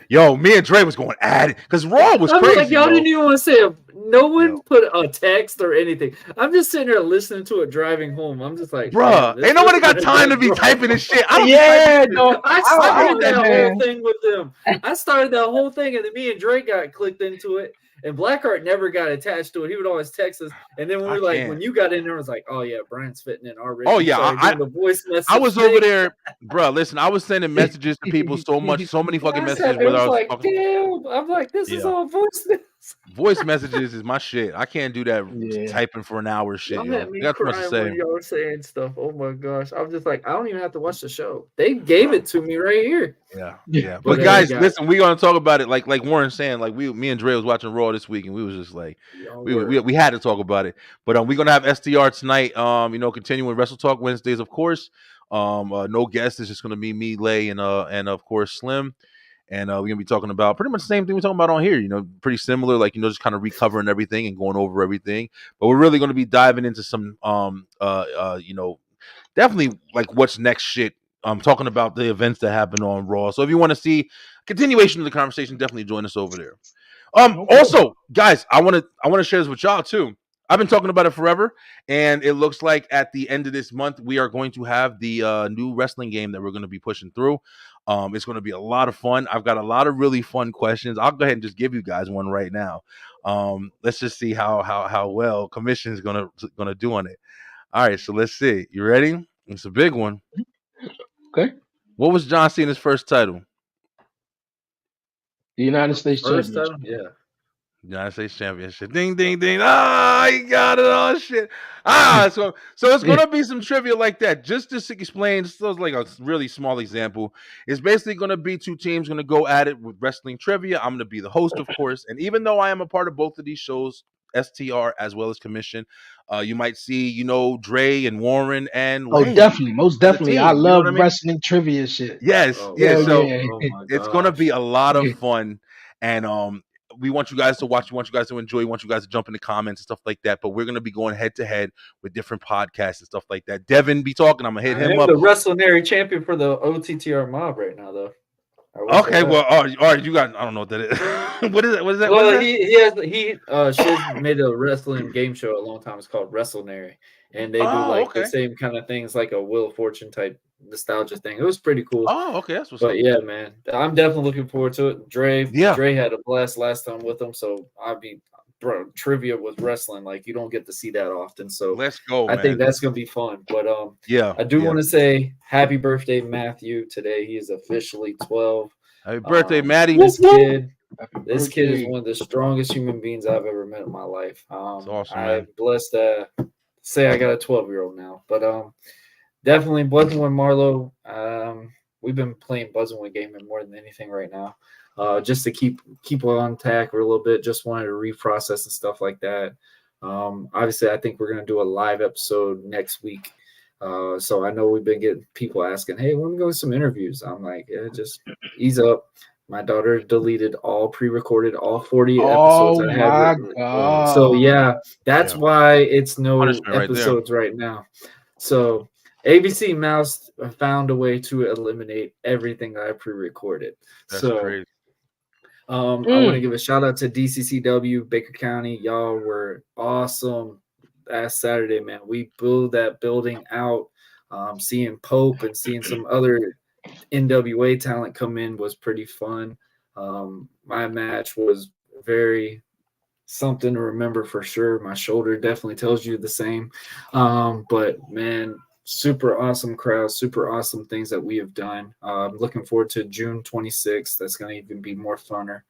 Yo, me and Dre was going at it because Raw was I'm crazy. like, y'all yo. didn't even want to say it. No one Yo. put a text or anything. I'm just sitting there listening to it driving home. I'm just like, Bruh, man, ain't nobody got this time to is be bro. typing this shit. I don't be Yeah, typing no, I I started heard that that, whole man. thing with them. I started that whole thing, and then me and Drake got clicked into it. And Blackheart never got attached to it. He would always text us. And then when we I were like, can't. when you got in there, I was like, oh yeah, Brian's fitting in already. Oh, yeah, Started doing the voice message. I was thing. over there, bruh. Listen, I was sending messages to people so many fucking I messages. said, it Whether was I was like, talking, damn. I'm like, this is Yeah. all voice message. voice messages is my shit. I can't do that Yeah. typing for an hour shit. Y'all Yo, had me I got too much to crying say. when y'all were saying stuff. Oh my gosh. I was just like, I don't even have to watch the show. They gave it to me right here. Yeah. But Whatever, guys, guys. listen, we're gonna talk about it. Like Warren saying, like me and Dre was watching Raw this week, and we was just like, Y'all we were. had to talk about it. But we're gonna have STR tonight. Continuing Wrestle Talk Wednesdays, of course. No guests. It's just gonna be me, Lay, and of course Slim. And we're gonna be talking about pretty much the same thing we're talking about on here. Pretty similar, like just kind of recovering everything and going over everything. But we're really gonna be diving into some definitely like what's next shit. I'm talking about the events that happen on Raw. So if you want to see continuation of the conversation, definitely join us over there. Okay. Also, guys, I want to share this with y'all too. I've been talking about it forever, and it looks like at the end of this month we are going to have the new wrestling game that we're going to be pushing through. It's going to be a lot of fun. I've got a lot of really fun questions. I'll go ahead and just give you guys one right now. Let's just see how well Commission is gonna do on it. All right, so let's see. You ready? It's a big one. Okay. What was John Cena's first title? The United States First Championship. time? Yeah. United States Championship. Ding, ding, ding. He got it. Oh, shit. So it's going to be some trivia like that. Just to explain, this is like a really small example. It's basically going to be two teams going to go at it with wrestling trivia. I'm going to be the host, of course. And even though I am a part of both of these shows, STR as well as Commission, you might see, Dre and Warren and Oh, Lane. definitely. Most definitely. team, I you know love what I mean? wrestling trivia shit. Yes. Oh, Yeah. hell So yeah. Oh my it's going to gosh. be a lot of fun. And we want you guys to watch. We want you guys to enjoy. We want you guys to jump in the comments and stuff like that. But we're going to be going head to head with different podcasts and stuff like that. Devin be talking. I'm going to hit I him am up. the WrestleNary champion for the OTTR mob right now, though. Okay. Well, all right. You got, I don't know what that is. What is it? What is that? Well, What is that? Shiz made a wrestling game show a long time. It's called WrestleNary, and they do like the same kind of things, like a Wheel of Fortune type nostalgia thing. It was pretty cool. Oh, okay. That's what's up. But yeah, man, I'm definitely looking forward to it. Dre had a blast last time with him, so trivia with wrestling, like you don't get to see that often. So let's go. I think that's gonna be fun. But I do want to say happy birthday, Matthew. Today he is officially 12. Happy birthday, Maddie. This kid is birthday. one of the strongest human beings I've ever met in my life. That's awesome, I'm man. blessed to say I got a 12-year-old now. But definitely Buzzing with Marlo. We've been playing Buzzing with Gaming more than anything right now. Just to keep on tack for a little bit. Just wanted to reprocess and stuff like that. Obviously, I think we're gonna do a live episode next week. So I know we've been getting people asking, hey, when we go to some interviews? I'm like, yeah, just ease up. My daughter deleted all pre-recorded, all 40 episodes I had. God. So yeah, that's why it's no Punishment right there. episodes right now. So ABC Mouse found a way to eliminate everything that I pre-recorded. That's so crazy. I want to give a shout out to DCCW, Baker County. Y'all were awesome. last Saturday, man. We blew that building out. Seeing Pope and seeing some other NWA talent come in was pretty fun. My match was very something to remember for sure. My shoulder definitely tells you the same. But man, super awesome crowd, super awesome things that we have done. Looking forward to June 26th. That's going to even be more funner.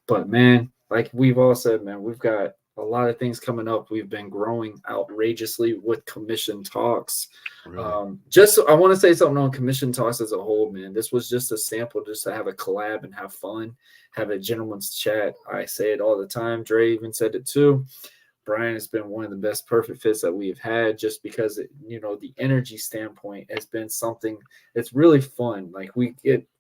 But man, like we've all said, man, we've got a lot of things coming up. We've been growing outrageously with commission talks. Really? I want to say something on commission talks as a whole, man. This was just a sample, just to have a collab and have fun, have a gentleman's chat. I say it all the time. Dre even said it too. Brian has been one of the best perfect fits that we've had, just because the energy standpoint has been something that's really fun. Like when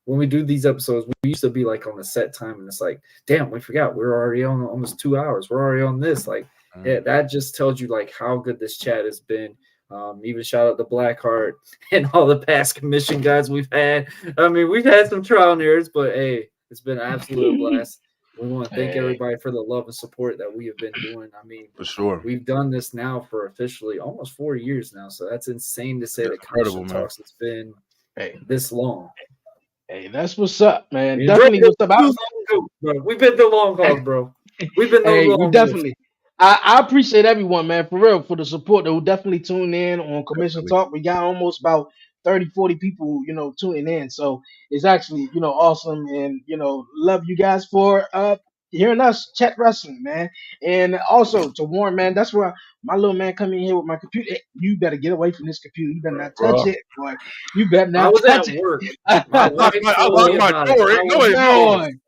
we do these episodes, we used to be like on a set time, and it's like, damn, we forgot we're already on almost 2 hours. We're already on this. Like, yeah, that just tells you like how good this chat has been. Even shout out to Blackheart and all the past commission guys we've had. I mean, we've had some trial and errors, but hey, it's been an absolute blast. We want to thank everybody for the love and support that we have been doing. I mean, For sure. we've done this now for officially almost 4 years now. So that's insane to say that Incredible, Commission man. Talks has been Hey, this long. hey, that's what's up, man. You Definitely know, what's up. bro. We've been the long haul, bro. We've been the Hey, long we haul. definitely. I appreciate everyone, man, for real, for the support. That will definitely tune in on Commission Definitely. Talk. We got almost about 30, 40 people, tuning in. So it's actually, awesome. And, love you guys for hearing us chat wrestling, man. And also to Warren, man, that's where my little man come in here with my computer. Hey, you better get away from this computer. You better not touch Bro. it, boy. You better I not was touch at it. work. My wife I told locked me my about door. it. Ain't no Boy. emotion.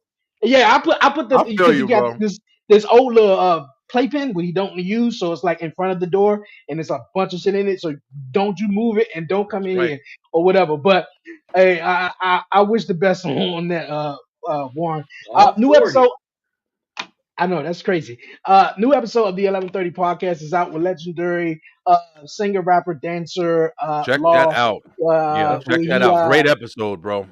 Yeah, I put the I feel because you, he got bro. this old little playpen where he don't use, so it's like in front of the door and there's a bunch of shit in it. So don't you move it and don't come in Right. here or whatever. But hey, I wish the best on that Warren. New 40. episode. I know that's crazy. New episode of the 1130 podcast is out with legendary singer, rapper, dancer, Check Law. that out. Yeah. Check Where that he out. Great episode, bro.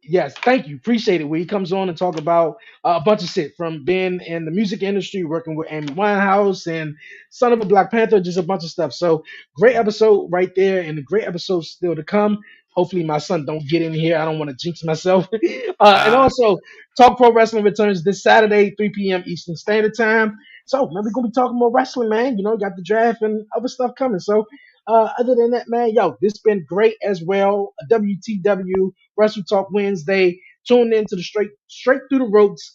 yes, thank you, appreciate it. Where he comes on and talk about a bunch of shit from being in the music industry, working with Amy Winehouse and Son of a Black Panther, just a bunch of stuff. So great episode right there, and a great episode still to come. Hopefully my son don't get in here. I don't want to jinx myself. And also, Talk Pro Wrestling returns this Saturday, 3 p.m. Eastern Standard Time. So man, we're gonna be talking more wrestling, man. Got the draft and other stuff coming. So other than that, man, yo, this been great as well. WTW Wrestle Talk Wednesday. Tune in to the straight through the ropes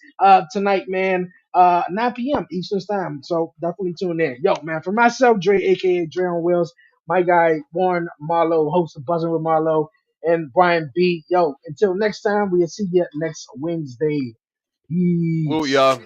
tonight, man. 9 p.m. Eastern time. So definitely tune in. Yo, man, for myself, Dre, aka Dre on Wheels, my guy Warren Marlowe, host of Buzzing with Marlowe, and Brian B. Yo, until next time, we'll see you next Wednesday. Peace. Woo, y'all.